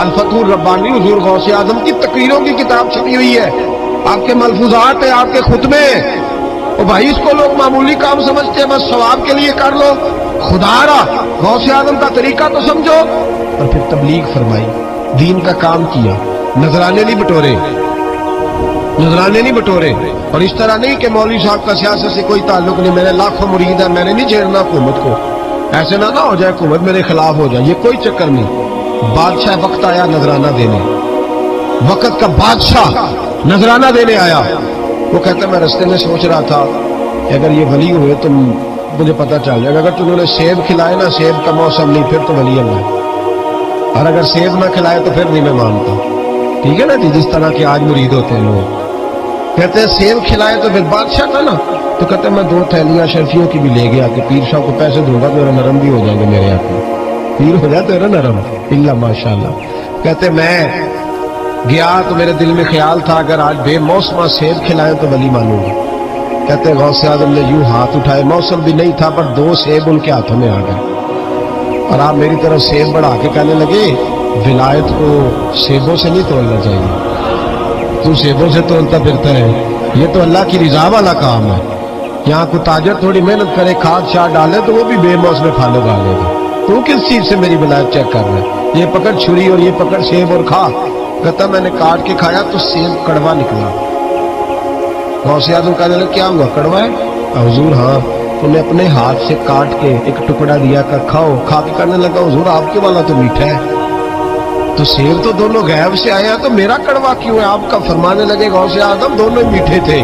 الفتح الربانی حضور غوث اعظم کی تقریروں کی کتاب چھپی ہوئی ہے، آپ کے ملفوظات ہیں، آپ کے خطبے ہیں، اور بھائی اس کو لوگ معمولی کام سمجھتے ہیں، بس ثواب کے لیے کر لو، خدا را غوث اعظم کا طریقہ تو سمجھو۔ اور پھر تبلیغ فرمائی، دین کا کام کیا، نذرانے نہیں بٹورے، نذرانے نہیں بٹورے، اور اس طرح نہیں کہ مولوی صاحب کا سیاست سے کوئی تعلق نہیں، میرے لاکھوں مرید ہیں، میں نے نہیں چھیڑنا حکومت کو، ایسے نہ ہو جائے حکومت میرے خلاف ہو جائے، یہ کوئی چکر نہیں۔ بادشاہ وقت آیا نذرانہ دینے، وقت کا بادشاہ نذرانہ دینے آیا، وہ کہتا میں رستے میں سوچ رہا تھا کہ اگر یہ ولی ہوئے تو مجھے پتہ چل جائے گا، اگر تم نے سیب کھلائے نا، سیب کا موسم نہیں پھر تو ولی اللہ، اور اگر سیب نہ کھلائے تو پھر نہیں میں مانتا، ٹھیک ہے نا جی، جس طرح کے آج مرید ہوتے ہیں لوگ، کہتے ہیں سیب کھلائے تو پھر بادشاہ تھا نا، تو کہتے ہیں میں 2 تھیلیاں شرفیوں کی بھی لے گیا کہ پیر صاحب کو پیسے دوں گا تو میرا نرم بھی ہو جائیں گے، میرے ہاتھ میں پیر ہو جائے تو میرا نرم اللہ ماشاءاللہ۔ کہتے میں گیا تو میرے دل میں خیال تھا اگر آج بے موسمہ سیب کھلائیں تو ولی مانوں گا۔ کہتے غوث اعظم نے یوں ہاتھ اٹھائے، موسم بھی نہیں تھا پر 2 سیب ان کے ہاتھوں میں آ گئے، اور آپ میری طرف سیب بڑھا کے کہنے لگے ولایت کو سیبوں سے نہیں تولنا چاہیے، تو سیبوں سے تولتا پھرتا ہے، یہ تو اللہ کی رضا والا کام ہے۔ یہاں کو تاجر تھوڑی محنت کرے، کھاد شاد ڈالے تو وہ بھی بے موسم پھل اگا لے گا، تو کس چیز سے میری ولایت چیک کر رہا ہے؟ یہ پکڑ چھری اور یہ پکڑ سیب اور کھا۔ کہتا میں نے کاٹ کے کھایا تو سیب کڑوا نکلا۔ غوث اعظم کہنے لگے کیا ہوا، کڑوا ہے؟ حضور ہاں۔ تو نے اپنے ہاتھ سے کاٹ کے ایک ٹکڑا دیا کہ کھاؤ، کھا کے کہنے لگا حضور آپ کے والا تو میٹھا ہے، تو سیب تو دونوں غیب سے آئے ہیں تو میرا کڑوا کیوں ہے؟ آپ کا فرمانے لگے غوث اعظم دونوں ہی میٹھے تھے،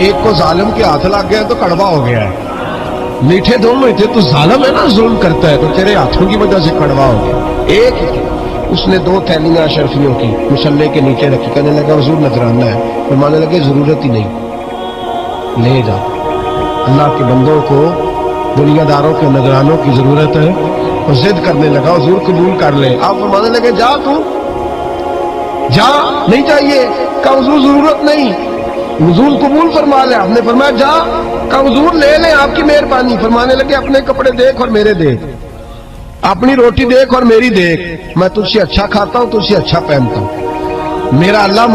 ایک کو ظالم کے ہاتھ لگ گیا تو کڑوا ہو گیا ہے، میٹھے دونوں ہی تھے، تو ظالم ہے نا، ظلم کرتا ہے، تو تیرے ہاتھوں کی وجہ سے کڑوا ہو گیا، ایک ہی۔ اس نے 2 تھیلیاں اشرفیوں کی مصلے کے نیچے رکھی، کہنے لگا حضور نذرانہ ہے، فرمانے لگے ضرورت ہی نہیں، لے جا، اللہ کے بندوں کو دنیاداروں کے نذرانوں کی ضرورت ہے، اور ضد کرنے لگا حضور قبول کر لے۔ آپ فرمانے لگے جا تو جا، نہیں چاہیے، کہا حضور ضرورت نہیں، حضور قبول فرما لے۔ آپ نے فرمایا جا، کہا حضور لے لیں آپ کی مہربانی۔ فرمانے لگے اپنے کپڑے دیکھ اور میرے دیکھ، اپنی روٹی دیکھ اور میری دیکھ، میں تجھ سے اچھا کھاتا ہوں، تجھ سے اچھا پہنتا ہوں، میرا اللہ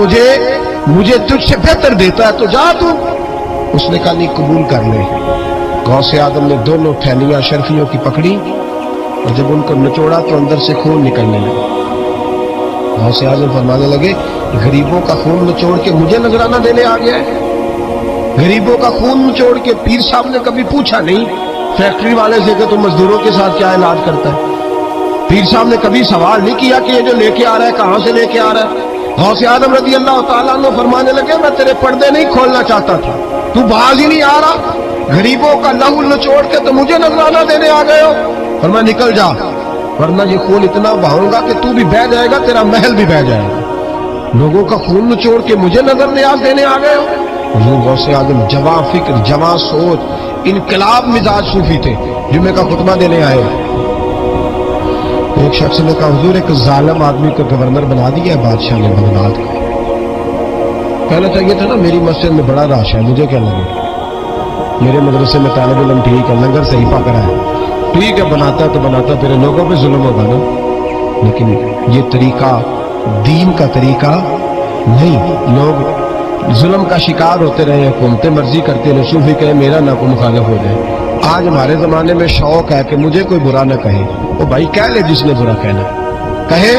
مجھے تجھ سے بہتر دیتا ہے، تو جا تو۔ اس نے کہا نہیں قبول کر لے۔ غوث اعظم نے دونوں تھیلیاں شرفیوں کی پکڑی، اور جب ان کو نچوڑا تو اندر سے خون نکلنے لگا۔ غوث اعظم فرمانے لگے غریبوں کا خون نچوڑ کے مجھے نذرانہ دینے آ گیا ہے؟ غریبوں کا خون نچوڑ کے پیر صاحب نے کبھی پوچھا نہیں فیکٹری والے سے کہ تم مزدوروں کے ساتھ کیا علاج کرتا ہے؟ پیر صاحب نے کبھی سوال نہیں کیا کہ یہ جو لے کے آ رہا ہے کہاں سے لے کے آ رہا ہے؟ غوث اعظم رضی اللہ تعالیٰ عنہ فرمانے لگے میں تیرے پردے نہیں کھولنا چاہتا تھا، تو باز ہی نہیں آ رہا، غریبوں کا لہو نچوڑ کے تو مجھے نذرانہ دینے آ گئے ہو، فرمایا نکل جا ورنہ یہ خون اتنا بہاؤں گا کہ تو بھی بہہ جائے گا، تیرا محل بھی بہہ جائے گا۔ لوگوں کا خون نچوڑ کے مجھے نظر نیاز دینے آ گئے ہو؟ حضور غوث اعظم جواں فکر، جواں سوچ، انقلاب مزاج صوفی تھے، جمعے کا خطبہ دینے آئے۔ ایک شخص نے کہا حضور ایک ظالم آدمی کو گورنر بنا دیا ہے بادشاہ نے بغداد کا، کہنا چاہیے تھا نا میری مسجد میں بڑا رش ہے، مجھے کیا لگے، میرے مدرسے میں طالب علم ٹھیک ہے، لنگر صحیح پک رہا ہے، ٹھیک ہے بناتا تو بناتا، پھر لوگوں پہ ظلم ہوگا نا، لیکن یہ طریقہ دین کا طریقہ نہیں، لوگ ظلم کا شکار ہوتے رہے، حکومتیں مرضی کرتے رہے، صوفی کہے میرا نہ کوئی مخالف ہو جائے۔ آج ہمارے زمانے میں شوق ہے کہ مجھے کوئی برا نہ کہے، وہ بھائی کہہ لے جس نے برا کہنا کہے،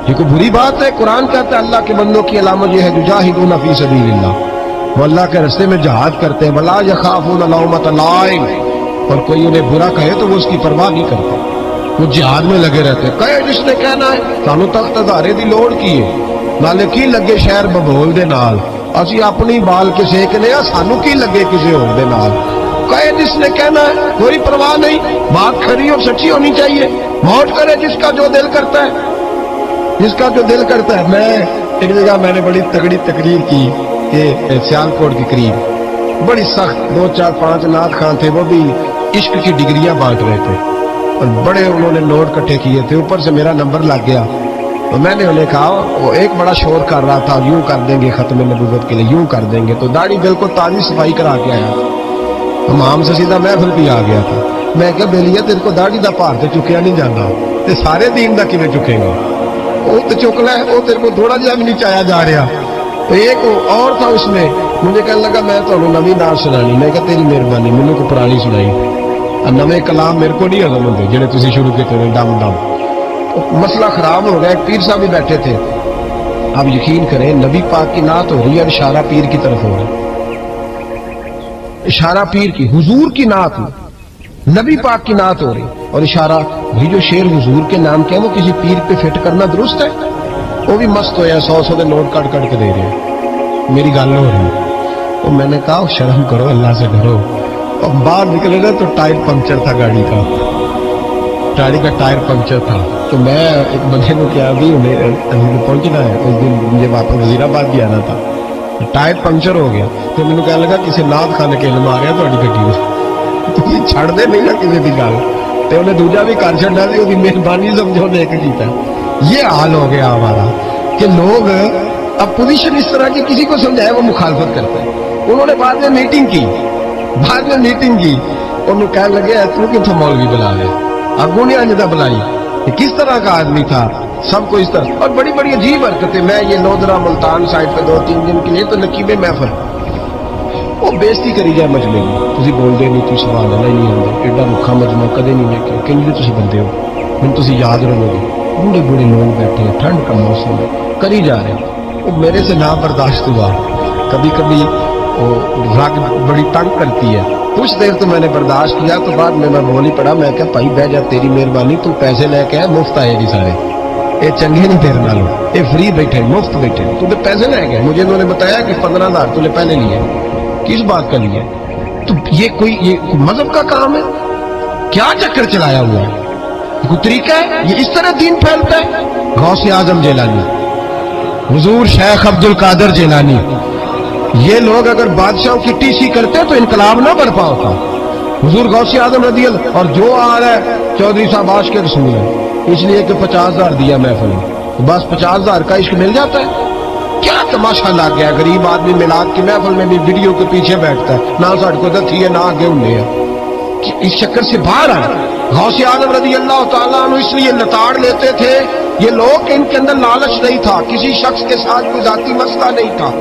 یہ کوئی بری بات ہے؟ قرآن کہتا ہے اللہ کے بندوں کی علامت یہ ہے یجاہدون فی سبیل اللہ، وہ اللہ کے راستے میں جہاد کرتے ہیں، ولا یخافون لومۃ لائم، اور کوئی انہیں برا کہے تو وہ اس کی پرواہ نہیں کرتے، وہ جہاد میں لگے رہتے، کہے جس نے کہنا ہے، سانو تخت ادارے دی لوڑ کی ہے، نالے کی لگے شہر ببول دے نال، اسی اپنی بال کے سیکنے ہیں، سانو کی لگے کسی اور دے نال، کہے جس نے کہنا ہے، کوئی پرواہ نہیں، بات کھری اور سچی ہونی چاہیے، موت کرے جس کا جو دل کرتا ہے، جس کا جو دل کرتا ہے۔ میں ایک جگہ میں نے بڑی تگڑی تقریر کی کہ سیالکوٹ کے قریب بڑی سخت 2 4 5 نعت خان تھے، وہ بھی عشق کی ڈگریاں بانٹ رہے تھے اور بڑے انہوں نے نوٹ کٹھے کیے تھے، اوپر سے میرا نمبر لگ گیا، تو میں نے انہیں کہا وہ ایک بڑا شور کر رہا تھا یوں کر دیں گے ختم نبوت کے لیے، یوں کر دیں گے، تو داڑھی بالکل تازی صفائی کرا کے آیا، امام سے سیدھا محفل بھی آ گیا تھا، میں کہا بیلیہ تیرے کو داڑھی دا پار تے چکیا نہیں جانا، تے سارے دین دا کیویں چکے گا، وہ تو چکنا ہے، وہ تیرے کو تھوڑا جہا بھی نہیں چایا جا رہا۔ تو ایک اور تھا اس میں، مجھے کہنے لگا میں تمہیں نویں نعت سنانی، میں کہا تیری مہربانی مینوں کو پرانی سنائی، نویں کلام میرے کو نہیں ہضم ہوندے جڑے تسی شروع کیتے نے ڈم ڈم۔ مسئلہ خراب ہو گیا، ایک پیر صاحب بھی بیٹھے تھے، اب یقین کریں نبی پاک کی نعت ہو رہی ہے، اشارہ پیر کی طرف ہو رہا ہے، اشارہ پیر کی، حضور کی نعت نبی پاک کی نعت ہو رہی، اور اشارہ وہی جو شعر حضور کے نام کے ہیں وہ کسی پیر پہ فٹ کرنا درست ہے؟ وہ بھی مست ہویا 100 کے نوٹ کٹ کٹ کے دے رہے ہیں، میری گل ہو رہی ہے، تو میں نے کہا شرم کرو، اللہ سے ڈرو، اور باہر نکلے نا تو ٹائر پنکچر تھا گاڑی کا ٹائر پنکچر تھا، تو میں ایک بندے کو کیا بھی انہیں پہنچنا ہے، اس دن مجھے واپس وزیر آباد بھی آنا تھا، ٹائر پنکچر ہو گیا، تو مجھے کہنے لگا کسی نعت خانے کے علم آ گیا تھوڑی گڈی میں، تھی چھڑ دے نہیں نا کسی کی گل، تو انہیں دوجا بھی کر چڑھنا سی، وہ مہربانی سمجھو دیکھ کیتا۔ یہ حال ہو گیا ہمارا کہ لوگ اب پوزیشن اس طرح کی کسی کو سمجھائے وہ مخالفت کرتے ہیں۔ انہوں نے بعد میں میٹنگ کی، انہوں کہنے لگے تو کتوں مولوی بلا لے، اگوں نے انجدہ بلائی، یہ کس طرح کا آدمی تھا، سب کو اس طرح، اور بڑی بڑی عجیب حرکتیں، میں یہ لودرا ملتان سائڈ پہ 2-3 دن کے لیے تو نقیب محفل، وہ بےزتی کری جائے مجمے میں، تسی بول دے نہیں، تسی سوال اللہ نہیں آتے، ایڈا رکھا مجمع کدے نہیں دیکھا، کنجے تسی بندے ہو، من تسی یاد رہو گے، بوڑھے بوڑھے لوگ بیٹھے ہیں، ٹھنڈ کا موسم ہے، کری جا رہے ہیں، وہ میرے سے نہ برداشت ہوا، کبھی کبھی وہ رگ بڑی تنگ کرتی ہے، کچھ دیر تو میں نے برداشت کیا، تو بعد میں بول ہی پڑا، میں کہا بھائی بہ جا، تیری مہربانی، تو پیسے لے کے آئے، مفت آئے نہیں سارے، یہ چنگے نہیں تیرے نالوں، یہ فری بیٹھے مفت بیٹھے، تو پیسے لے گئے، مجھے انہوں نے بتایا کہ 15,000 تو نے پہلے لیے، کس بات کا لیے؟ تو یہ کوئی مذہب کا کام ہے؟ کیا چکر چلایا ہوا ہے؟ کوئی طریقہ ہے؟ یہ اس طرح دین پھیلتا ہے؟ غوث اعظم جیلانی، حضور شیخ عبد القادر جیلانی، یہ لوگ اگر بادشاہوں کی ٹی سی کرتے تو انقلاب نہ برپا ہوتا، حضور غوث اعظم رضی اللہ، اور جو آ رہا ہے چودھری صاحب عاشق کے رسول ہے، اس لیے کہ 50,000 دیا محفل میں، بس 50,000 کا عشق مل جاتا ہے۔ کیا تماشا لگ گیا، غریب آدمی میلاد کی محفل میں بھی ویڈیو کے پیچھے بیٹھتا ہے، نہ سڑک کو دتھی ہے نہ آگے انہیں ہے، اس چکر سے باہر آئے۔ غوث اعظم رضی اللہ تعالیٰ عنہ اس لیے لتاڑ لیتے تھے یہ لوگ، ان کے اندر لالچ نہیں تھا، کسی شخص کے ساتھ کوئی ذاتی مسئلہ نہیں تھا،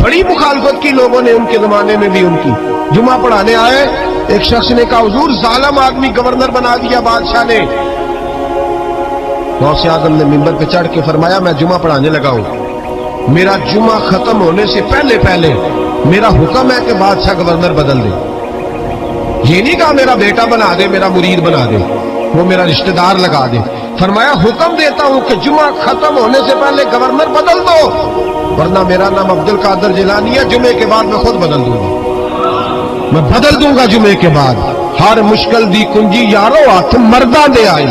بڑی مخالفت کی لوگوں نے ان کے زمانے میں بھی ان کی۔ جمعہ پڑھانے آئے، ایک شخص نے کہا حضور ظالم آدمی گورنر بنا دیا بادشاہ نے، गौसे आजम ने मिंबर पे चढ़ के फरमाया मैं जुमा पढ़ाने लगा हूं, मेरा जुमा खत्म होने से पहले पहले मेरा हुक्म है कि बादशाह गवर्नर बदल दे। ये नहीं कहा मेरा बेटा बना दे, मेरा मुरीद बना दे, वो मेरा रिश्तेदार लगा दे। फरमाया हुक्म देता हूं कि जुमा खत्म होने से पहले गवर्नर बदल दो, वरना मेरा नाम अब्दुल कादर जिलानी है, जुमे के बाद मैं खुद बदल दूंगा। मैं बदल दूंगा जुमे के बाद। हर मुश्किल दी कुंजी यारो हाथ मर्दा दे आई,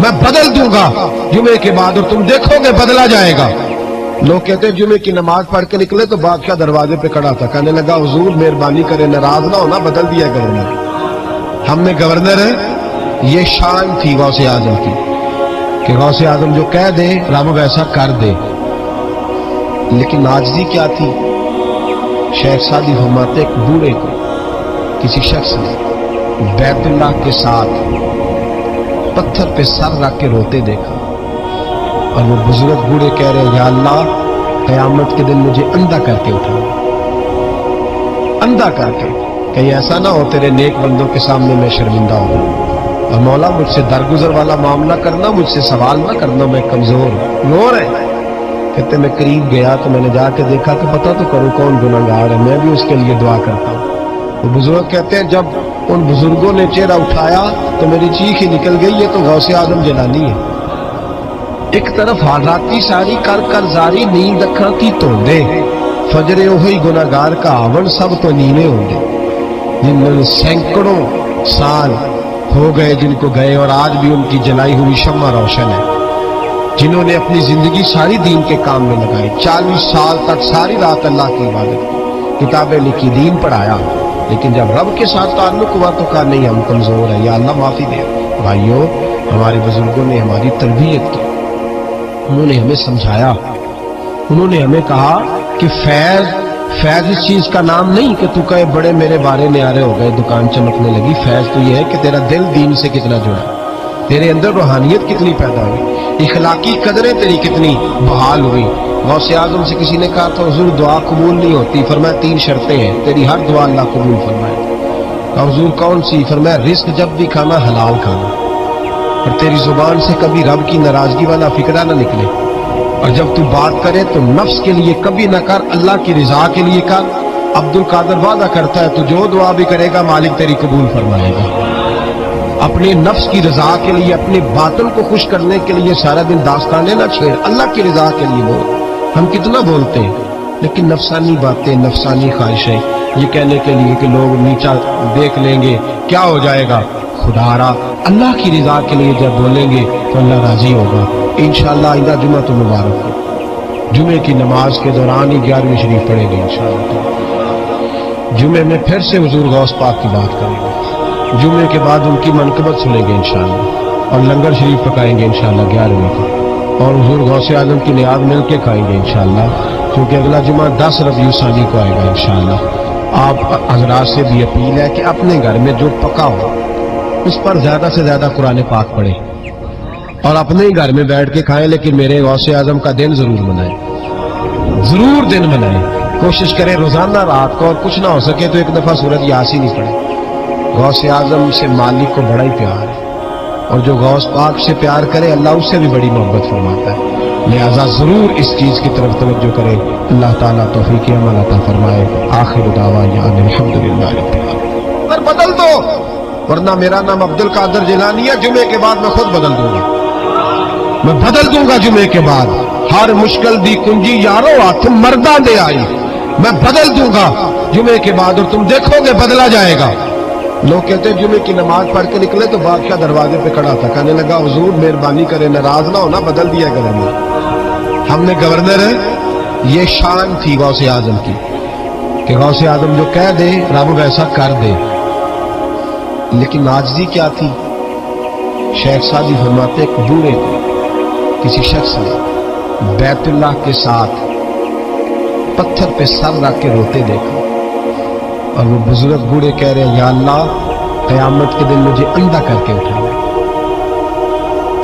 मैं बदल दूंगा जुमे के बाद और तुम देखोगे बदला जाएगा। लोग कहते हैं जुमे की नमाज पढ़ के निकले तो बादशाह दरवाजे पे खड़ा था, कहने लगा हुजूर मेहरबानी करे, नाराज ना होना, बदल दिया गवर्नर। हमने गवर्नर है, ये शान थी गौसे आजम की कि गौसे आजम जो कह दे रब वैसा कर दे। लेकिन आजिज़ी क्या थी? शेख सादी फरमाते एक बूढ़े को किसी शख्स ने बैतुल्लाह के साथ पत्थर पे सर रख के रोते देखा और वो बुजुर्ग बूढ़े कह रहे या अल्लाह क़यामत के दिन मुझे अंधा करके उठाओ, अंधा करके, कहीं ऐसा ना हो तेरे नेक बंदों के सामने मैं शर्मिंदा हो जाऊं। और मौला मुझसे दरगुजर वाला मामला करना, मुझसे सवाल ना करना, मैं कमजोर रो रहे। कहते मैं करीब गया तो मैंने जाके देखा कि पता तो करूं कौन गुनाहगार है, मैं भी उसके लिए दुआ करता हूं। वो बुजुर्ग कहते हैं जब उन बुजुर्गों ने चेहरा उठाया तो मेरी चीख ही निकल गई, ये तो गौसे आजम जिलानी है। एक तरफ हालाती सारी कर कर जारी नींद अखा की धोंदे, फजरे ओही गुनाहगार का आवन सब तो नीवे होंगे, जिन्होंने सैकड़ों साल हो गए जिनको गए और आज भी उनकी जलाई हुई शम्मा रोशन है, जिन्होंने अपनी जिंदगी सारी दीन के काम में लगाई, 40 साल तक सारी रात अल्लाह की इबादत की, किताबें लिखी, दीन पढ़ाया, लेकिन जब रब के साथ ताल्लुक हुआ तो कहा नहीं हम कमजोर है, या अल्लाह माफी दे। भाइयों, हमारे बुजुर्गों ने हमारी तरबियत की, उन्होंने हमें समझाया, उन्होंने हमें कहा कि फैज इस चीज का नाम नहीं कि तू कहे बड़े मेरे बारे न्यारे हो गए, दुकान चमकने लगी। फैज तो यह है कि तेरा दिल दीन से कितना जुड़ा, तेरे अंदर रूहानियत कितनी पैदा हुई, इखलाकी कदरें तेरी कितनी बहाल हुई। गौसे आजम से किसी ने कहा था हुजूर दुआ कबूल नहीं होती, फरमाया 3 शर्तें हैं, तेरी हर दुआ अल्लाह कबूल फरमाए। हुजूर कौन सी? फरमाया रिस्क जब भी खाना हलाल खाना, और तेरी जुबान से कभी रब की नाराजगी वाला फिक्रा ना निकले, और जब तू बात करे तो नफ्स के लिए कभी ना कर, अल्लाह की रिजा के लिए कर। अब्दुल कादर वादा करता है तू जो दुआ भी करेगा मालिक तेरी कबूल फरमाएगा। अपने नफ्स की रजा के लिए, अपने बातन को खुश करने के लिए सारा दिन दास्ताने ना छेड़, अल्लाह की रजा के लिए बोल। हम कितना बोलते हैं, लेकिन नफसानी बातें, नफसानी ख्वाहिशें, ये कहने के लिए कि लोग नीचा देख लेंगे क्या हो जाएगा, खुदारा अल्लाह की रजा के लिए जब बोलेंगे तो अल्लाह राजी होगा। इंशाअल्लाह आइंदा जुमा तो मुबारक हो, जुमे की नमाज के दौरान ही 11वीं शरीफ पढ़ेंगे इंशाअल्लाह। जुमे में फिर से हुजूर गौस पाक की बात करेंगे, जुमे के बाद उनकी मनकबत सुनेंगे इंशाअल्लाह, और लंगर शरीफ पकाएंगे इंशाअल्लाह 11वीं को, और हुजूर गौसे आजम की नियाद मिल के खाएंगे इंशाअल्लाह, क्योंकि अगला जुमा 10 रबीउल सानी को आएगा इंशाअल्लाह। आप हजरात से भी अपील है कि अपने घर में जो पका हो उस पर ज्यादा से ज्यादा कुरान पाक पढ़े और अपने ही घर में बैठ के खाएं, लेकिन मेरे गौसे आजम का दिन जरूर मनाएं, जरूर दिन मनाएं। कोशिश करें रोजाना रात को, और कुछ ना हो सके तो एक दफा सूरत यासीन ही पढ़े। गौसे आजम से मालिक को बड़ा ही प्यार है, और जो गौस पाक से प्यार करे अल्लाह उससे भी बड़ी मोहब्बत फरमाता है। लिहाजा जरूर इस चीज की तरफ तवज्जो करें। अल्लाह ताला तौफीक अमल अता फरमाए। आखिर दावा अल्हम्दुलिल्लाह रब्बिल आलमीन। पर बदल दो, वरना मेरा नाम अब्दुल कादर जिलानी है, जुमे के बाद मैं खुद बदल दूंगा, मैं बदल दूंगा जुमे के बाद। हर मुश्किल दी कुंजी यारो हाथ मर्दा दे आई, मैं बदल दूंगा जुमे के बाद और तुम देखोगे बदला जाएगा। लोग कहते हैं जुमे की नमाज पढ़ के निकले तो बादशाह दरवाजे पे खड़ा था, कहने लगा हुजूर मेहरबानी करे, नाराज ना होना, बदल दिया गवर्नर। हमने गवर्नर है, ये शान थी गौसे आजम की कि गौसे आजम जो कह दे रब वैसा कर दे। लेकिन आजिज़ी क्या थी? शेख सादी फरमाते एक बूढ़े को किसी शख्स ने बैतुल्लाह के साथ पत्थर पे सर रख के रोते देखा, और वो बुजुर्ग बूढ़े कह रहे हैं या अल्लाह क़यामत के दिन मुझे अंधा करके उठाना,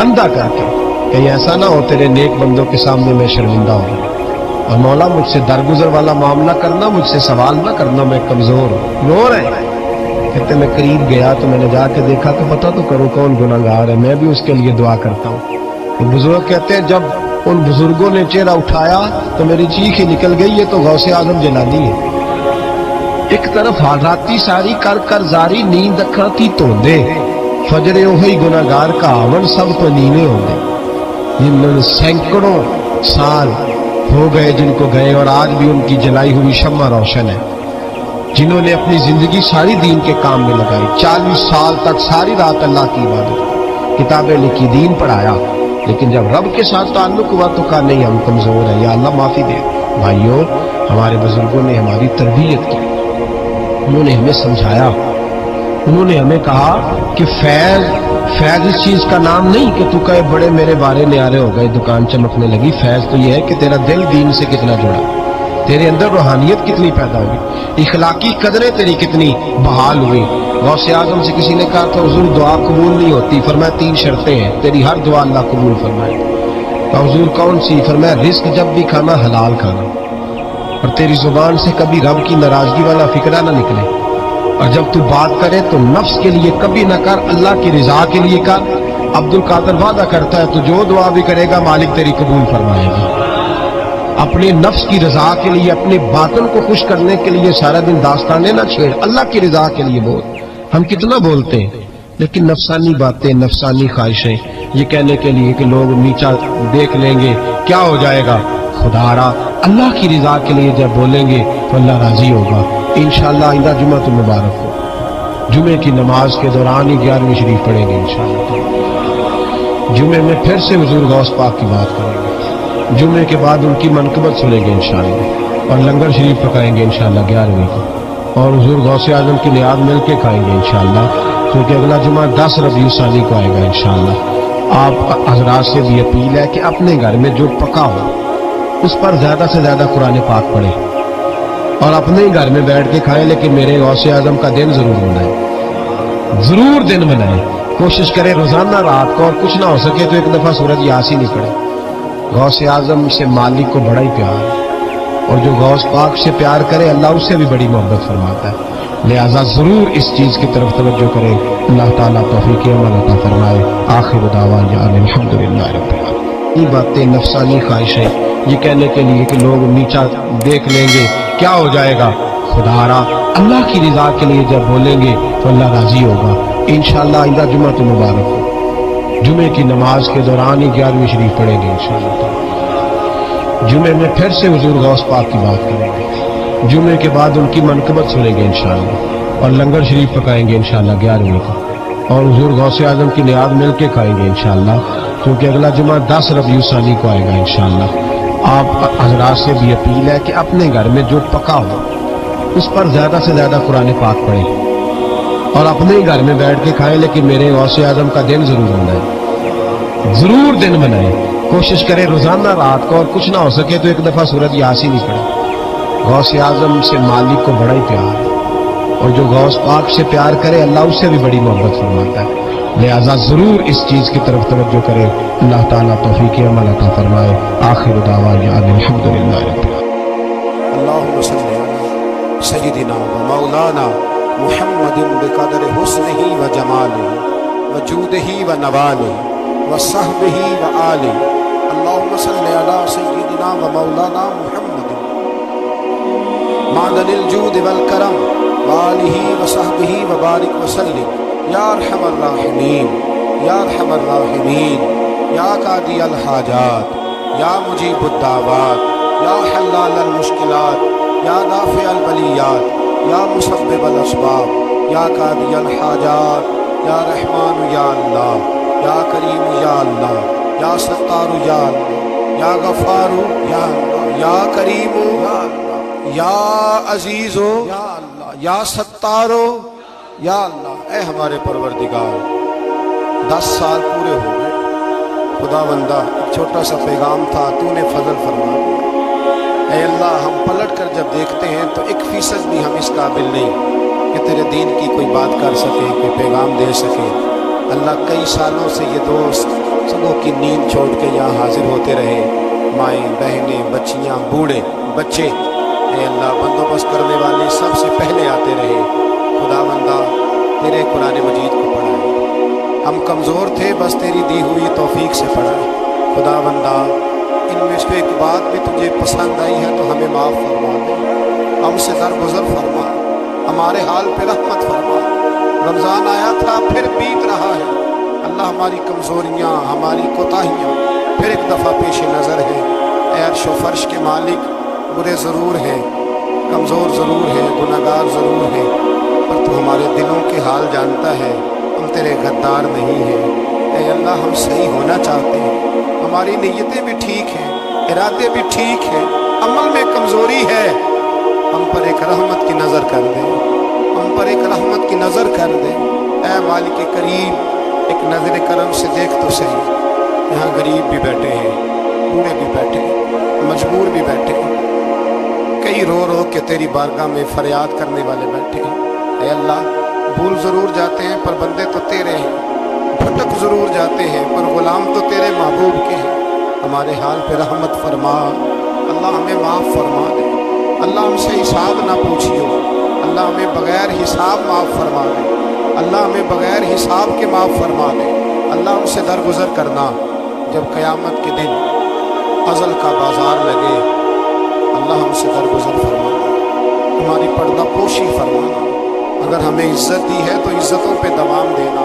अंधा करके, कहीं ऐसा ना हो तेरे नेक बंदों के सामने मैं शर्मिंदा हो जाऊं। और मौला मुझसे दरगुजर वाला मामला करना, मुझसे सवाल ना करना, मैं कमजोर हूं। रो रहे। कहते मैं करीब गया तो मैंने जाके देखा कि पता तो करूं कौन गुनाहगार है, मैं भी उसके लिए दुआ करता हूं। तो बुजुर्ग कहते हैं जब उन बुजुर्गों ने चेहरा उठाया तो मेरी चीख ही निकल गई, ये तो गौसे आजम जलानी है। एक तरफ राती सारी कर कर जारी नींद अखा थी धोंदे, फजरे ओही गुनागार का आवन सब तो नीवे होंगे। जिन्होंने सैकड़ों साल हो गए जिनको गए और आज भी उनकी जलाई हुई शम्मा रोशन है। जिन्होंने अपनी जिंदगी सारी दीन के काम में लगाई, 40 साल तक सारी रात अल्लाह की इबादत की, किताबें लिखी, दीन पढ़ाया, लेकिन जब रब के साथ ताल्लुक हुआ तो कहा नहीं हम कमजोर हैं, या अल्लाह माफी दे। भाइयों, हमारे बुजुर्गों ने हमारी तरबियत की, उन्होंने हमें समझाया, उन्होंने हमें कहा कि फैज इस चीज का नाम नहीं कि तू कहे बड़े मेरे बारे न्यारे हो गए, दुकान चमकने लगी। फैज तो यह है कि तेरा दिल दीन से कितना जुड़ा, तेरे अंदर रूहानियत कितनी पैदा हुई, इखलाकी कदरें तेरी कितनी बहाल हुई। गौसे आजम से किसी ने कहा था हुजूर दुआ कबूल नहीं होती, फरमाया 3 शर्तें हैं, तेरी हर दुआ अल्लाह कबूल फरमाए। हुजूर कौन सी? फरमाया रिस्क जब भी खाना हलाल खाना, और तेरी जुबान से कभी रब की नाराजगी वाला फिक्रा ना निकले, और जब तू बात करे तो नफ्स के लिए कभी ना कर, अल्लाह की रिजा के लिए कर। अब्दुल कादर वादा करता है तो जो दुआ भी करेगा मालिक तेरी कबूल फरमाएगा। अपने नफ्स की रजा के लिए, अपने बातन को खुश करने के लिए सारा दिन दास्ताने ना छेड़, अल्लाह की रजा के लिए बोल। हम कितना बोलते हैं, लेकिन नफसानी बातें, नफसानी ख्वाहिशें, ये कहने के लिए कि लोग नीचा देख लेंगे क्या हो जाएगा, खुदारा अल्लाह की रजा के लिए जब बोलेंगे तो अल्लाह राजी होगा। इंशाअल्लाह आइंदा जुम्मा तो मुबारक हो, जुमे की नमाज के दौरान ही 11वीं शरीफ पढ़ेंगे इंशाअल्लाह। जुमे में फिर से हुजूर गौस पाक की बात करेंगे, जुमे के बाद उनकी मनकबत सुनेंगे इंशाअल्लाह, और लंगर शरीफ पकाएंगे इंशाअल्लाह 11वीं को, और हुजूर गौसे आजम की नियाद मिल के खाएंगे इंशाअल्लाह, क्योंकि अगला जुमा 10 रबीउल सानी को आएगा इंशाअल्लाह। आप हजरात से भी अपील है कि अपने घर में जो पका हो उस पर ज्यादा से ज्यादा कुरान पाक पढ़े, और अपने ही घर में बैठ के खाएं, लेकिन मेरे गौसे आजम का दिन जरूर मनाए, जरूर दिन मनाए। कोशिश करें रोजाना रात को, और कुछ ना हो सके तो एक दफा सूरज यासीन ही पढ़े। गौसे आजम से मालिक को बड़ा ही प्यार है, और जो गौस पाक से प्यार करे अल्लाह उससे भी बड़ी मोहब्बत फरमाता है। लिहाजा जरूर इस चीज की तरफ तवज्जो करें। अल्लाह ताला तौफीक अमल अता फरमाए। आखिर दावाना अल्हम्दुलिल्लाह रब्बिल आलमीन। ये बातें नफसानी ख्वाहिशें, ये कहने के लिए कि लोग नीचा देख लेंगे क्या हो जाएगा, खुदारा अल्लाह की रजा के लिए जब बोलेंगे तो अल्लाह राजी होगा। इंशाअल्लाह आइंदा जुम्मा तो मुबारक हो, जुमे की नमाज के दौरान ही 11वीं शरीफ पढ़ेंगे इंशाअल्लाह। जुमे में फिर से हुजूर गौस पाक की बात करेंगे, जुमे के बाद उनकी मनकबत सुनेंगे इंशाअल्लाह, और लंगर शरीफ पकाएंगे इंशाअल्लाह 11वीं को, और हुजूर गौसे आजम की नियाद मिल के खाएंगे इंशाअल्लाह, क्योंकि अगला जुमा 10 रबीउल सानी को आएगा इंशाअल्लाह। आप हजरात से भी अपील है कि अपने घर में जो पका हो उस पर ज्यादा से ज्यादा कुरान पाक पढ़े, और अपने ही घर में बैठ के खाएं, लेकिन मेरे गौसे आजम का दिन जरूर मनाए, जरूर दिन मनाए। कोशिश करें रोजाना रात को, और कुछ ना हो सके तो एक दफा सूरज यासीन ही पढ़े। गौसे आजम से मालिक को बड़ा ही प्यार है, और जो गौस पाक से प्यार करे अल्लाह उससे भी बड़ी मोहब्बत फरमाता है। लिहाजा जरूर इस चीज की तरफ तवज्जो करें। अल्लाह ताला तौफीक अमल अता फरमाए। आखिर दावाना अल्हम्दुलिल्लाह रब्बिल आलमीन। अल्लाहुम्मा सल्लि अला सय्यिदिना व मौलाना मुहम्मदिन बिक़दरि हुस्निही व जमालिही व जूदिही व नवालिही व सहबिही व आलिही। अल्लाहुम्मा सल्लि अला सय्यिदिना व मौलाना मुहम्मदिन मादनिल जूद वल करम व आलिही व सहबिही व बारिक व सल्लिम या अरहमर राहिमीन, या अरहमर राहिमीन, या कादी अल हाजात, या मुजीबुद दावात, या हल्लाल अल मुश्किलात, या दाफि अल बलियात, या मुसब्बिब अल असबाब, या कादी अल हाजात, या रहमान या अल्लाह, या करीम या अल्लाह, या सत्तार या अल्लाह, या गफ्फार या अल्लाह, या करीम या अल्लाह, या अजीज या अल्लाह, या सत्तार या अल्लाह। ए हमारे परवरदिगार, 10 साल पूरे हो गए खुदा बंदा, एक छोटा सा पैगाम था, तूने फजल फरमा दिया। ए अल्लाह, हम पलट कर जब देखते हैं तो 1% भी हम इस काबिल नहीं कि तेरे दीन की कोई बात कर सके, कोई पैगाम दे सके। अल्लाह, कई सालों से ये दोस्त सबों की नींद छोड़ के यहाँ हाजिर होते रहे, माएँ बहनें बच्चियाँ बूढ़े बच्चे। ए अल्लाह, बंदोबस्त करने वाले सबसे पहले आते रहे। खुदा बंदा, तेरे कुरान मजीद को पढ़ा है, हम कमज़ोर थे, बस तेरी दी हुई तौफीक से पढ़ा है। खुदा बंदा इनमें से एक बात भी तुझे पसंद आई है तो हमें माफ़ फरमा दे, हमसे दरगुजर फरमा, हमारे हाल पे रहमत फरमा। रमज़ान आया था फिर बीत रहा है, अल्लाह हमारी कमज़ोरियाँ हमारी कोताहियाँ फिर एक दफ़ा पेश नज़र है। ऐ अर्श व फर्श के मालिक, बुरे ज़रूर हैं, कमज़ोर ज़रूर हैं, गुनहगार ज़रूर हैं, पर तू हमारे दिलों के हाल जानता है, हम तेरे गद्दार नहीं हैं। ऐ अल्लाह हम सही होना चाहते हैं, हमारी नीयतें भी ठीक हैं, इरादे भी ठीक हैं, अमल में कमज़ोरी है, हम पर एक रहमत की नज़र कर दे, हम पर एक रहमत की नज़र कर दे। ऐ मालिक करीम, एक नज़र करम से देख तो सही, यहाँ गरीब भी बैठे हैं, बूढ़े भी बैठे हैं, मजबूर भी बैठे हैं, कई रो रो के तेरी बारगाह में फरियाद करने वाले बैठे हैं। ऐ अल्लाह भूल ज़रूर जाते हैं पर बंदे तो तेरे हैं, भटक ज़रूर जाते हैं पर ग़ुलाम तो तेरे महबूब के हैं। हमारे हाल पे रहमत फरमा, अल्लाह हमें माफ़ फरमा दे, अल्लाह हमसे हिसाब ना पूछियो, अल्लाह हमें बग़ैर हिसाब माफ़ फरमा दे, अल्लाह हमें बग़ैर हिसाब के माफ़ फरमा दे। अल्लाह हमसे दरगुजर करना जब क़यामत के दिन अज़ल का बाज़ार लगे, अल्लाह हमसे दरगुजर फरमाना, हमारी पर्दा पोशी फरमाना। अगर हमें इज़्ज़त दी है तो इज़्ज़तों पे दवाम देना,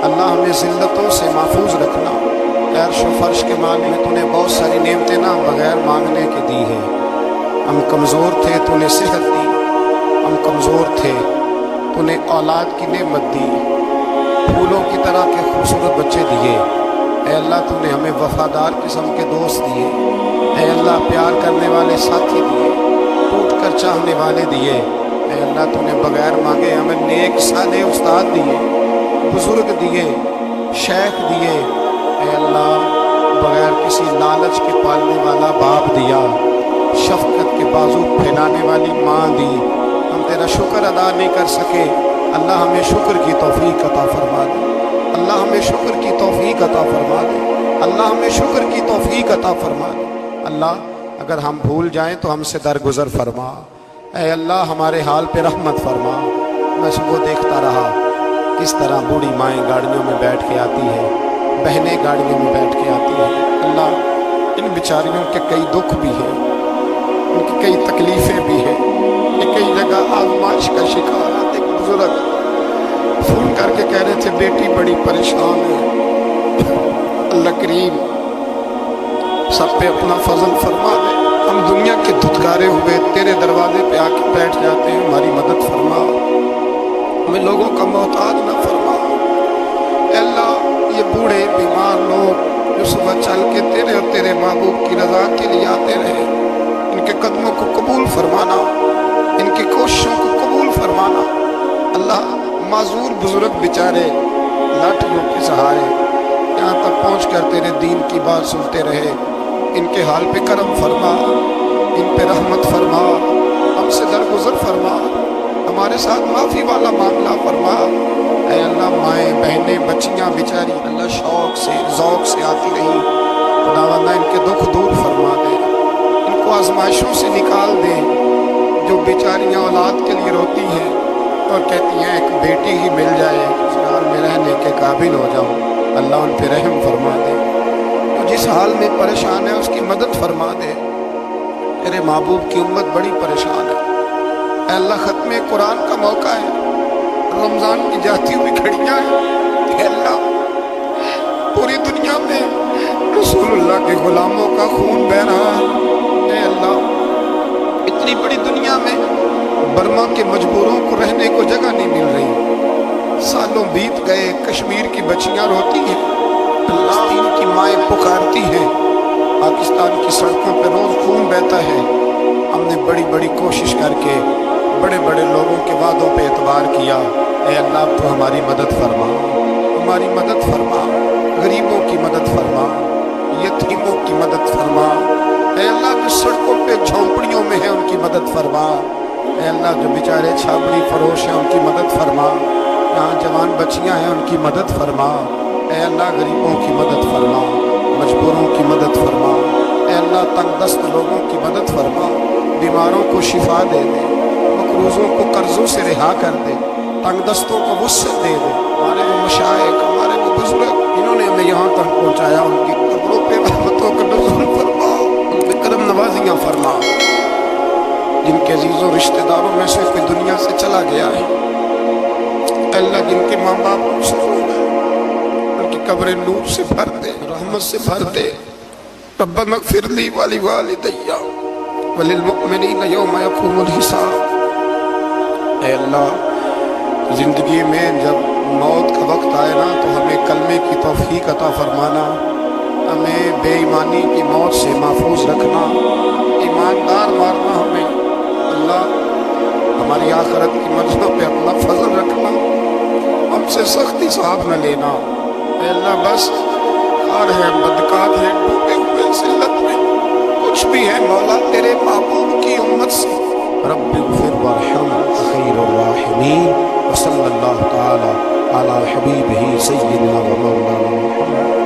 अल्लाह हमें ज़िल्लतों से महफूज रखना। अर्श व फर्श के मालिक, तूने बहुत सारी नेमतें ना बग़ैर मांगने के दी है। हम कमज़ोर थे, तूने सेहत दी, हम कमज़ोर थे, तूने औलाद की नेमत दी, फूलों की तरह के खूबसूरत बच्चे दिए। ऐ अल्लाह तूने हमें वफ़ादार किस्म के दोस्त दिए, ऐ अल्लाह प्यार करने वाले साथी दिए, टूट कर चाहने वाले दिए। ऐ अल्लाह तूने बग़ैर मांगे हमें नेक साले उस्ताद दिए, बुज़ुर्ग दिए, शेख दिए। ऐ अल्लाह बग़ैर किसी लालच के पालने वाला बाप दिया, शफ़क़त के बाजू फैलाने वाली माँ दी। हम तेरा शुक्र अदा नहीं कर सके, अल्लाह हमें शुक्र की तौफ़ीक़ अता फरमा दे, अल्लाह हमें शुक्र की तौफ़ीक़ अता फरमा दे, अल्लाह हमें शुक्र की तौफ़ीक़ अता फरमा दे। अल्लाह अगर हम भूल जाएं तो हमसे दरगुजर फरमा। ऐ अल्लाह हमारे हाल पे रहमत फरमा। मैं सुबह देखता रहा किस तरह बूढ़ी माएँ गाड़ियों में बैठ के आती है, बहनें गाड़ियों में बैठ के आती हैं। अल्लाह इन बेचारियों के कई दुख भी हैं, उनकी कई तकलीफ़ें भी हैं, ये कई जगह आजमाइश का शिकार है। एक बुजुर्ग फ़ोन करके कह रहे थे बेटी बड़ी परेशान है, अल्लाह करीम सब पे अपना फजल फरमा दे। हम दुनिया के धुतकारे हुए तेरे दरवाजे पे आके बैठ जाते हैं, हमारी मदद फरमा, हमें लोगों का मोहताज न फरमा। अल्लाह ये बूढ़े बीमार लोग जो सुबह चल के तेरे और तेरे महबूब की रज़ा के लिए आते रहे, इनके कदमों को कबूल फरमाना, इनकी कोशिशों को कबूल फरमाना। अल्लाह माजूर बुजुर्ग बेचारे लाठियों के सहारे यहाँ तक पहुँच कर तेरे दीन की बात सुनते रहे, इनके हाल पे करम फरमा, इन पे रहमत फरमा, हमसे दरगुजर फरमा, हमारे साथ माफ़ी वाला मामला फरमा। ऐ अल्लाह माएँ बहनें बच्चियाँ बेचारी अल्लाह शौक़ से ज़ौक़ से आती रही, खुदावंदा इनके दुख दूर फरमा दे, इनको आजमाइशों से निकाल दे। जो बेचारियाँ औलाद के लिए रोती हैं और कहती हैं एक बेटी ही मिल जाए, इस हाल में रहने के काबिल हो जाऊँ, अल्लाह उन पर रहम फरमा दे। तो जिस हाल में परेशान है उसकी मदद फरमा दे। तेरे महबूब की उम्मत बड़ी परेशान है। ऐ अल्लाह ख़त्म कुरान का मौका है, रमज़ान की जाती हुई घड़ियाँ हैं। ऐ अल्लाह पूरी दुनिया में रसूलुल्लाह के ग़ुलामों का खून बह रहा है। ऐ अल्लाह इतनी बड़ी दुनिया में बर्मा के मजबूरों को रहने को जगह नहीं मिल रही। सालों बीत गए, कश्मीर की बच्चियाँ रोती हैं, फलस्तीन की माएँ पुकारती हैं, पाकिस्तान की सड़कों पर रोज़ खून बहता है। हमने बड़ी बड़ी कोशिश करके बड़े बड़े लोगों के वादों पे एतबार किया। ऐ अल्लाह तो हमारी मदद फरमा, हमारी मदद फरमा, गरीबों की मदद फरमा, यतीमों की मदद फरमा। ऐ अल्लाह जो सड़कों पे झोंपड़ियों में है उनकी मदद फरमा। ऐ अल्लाह जो बेचारे छाबड़ी फरोश हैं उनकी मदद फरमा, यहाँ जवान बच्चियाँ हैं उनकी मदद फरमा। ऐ अल्लाह गरीबों की मदद फरमा, मजबूरों की मदद फरमा। ऐ अल्लाह तंगदस्त लोगों की मदद फरमा, बीमारों को शिफा दे दे, मकरूज़ों को कर्ज़ों से रिहा कर दे, तंगदस्तों को वुस्अत दे दे। हमारे वो मशाइख, हमारे वो बुजुर्ग, इन्होंने हमें यहाँ तक पहुँचाया, उनकी कब्रों पे बाजों रिश्तेदारों में से कोई दुनिया से चला गया है, अल्लाह जिनके माँ बाप से हो गए उनकी कब्रें नूर से भर दे, रहमत से भर दे। रब्बना इग़फिर ली व लिवालिदैया व लिलमुमिनीना यौम यक़ूमुल हिसाब। ऐ अल्लाह, जिंदगी में जब मौत का वक्त आए ना तो हमें कलमे की तौफीक अता फरमाना, हमें बेईमानी की मौत से महफूज रखना, ईमानदार मारना हमें। अल्लाह, हमारी आखिरत की मंजिलों पे अपना फजल रखना, हमसे सख्ती साहब न लेना। ऐ अल्लाह, बस कार है, बदकार है, डूबे हुए जिल्लत में कुछ भी है मौला, तेरे महबूब की उम्मत से रब्बि इग़फिर वरहम खैरुर राहिमीन व सल्लल्लाहु तआला अला हबीबिही सय्यिदना व मौलाना मुहम्मद।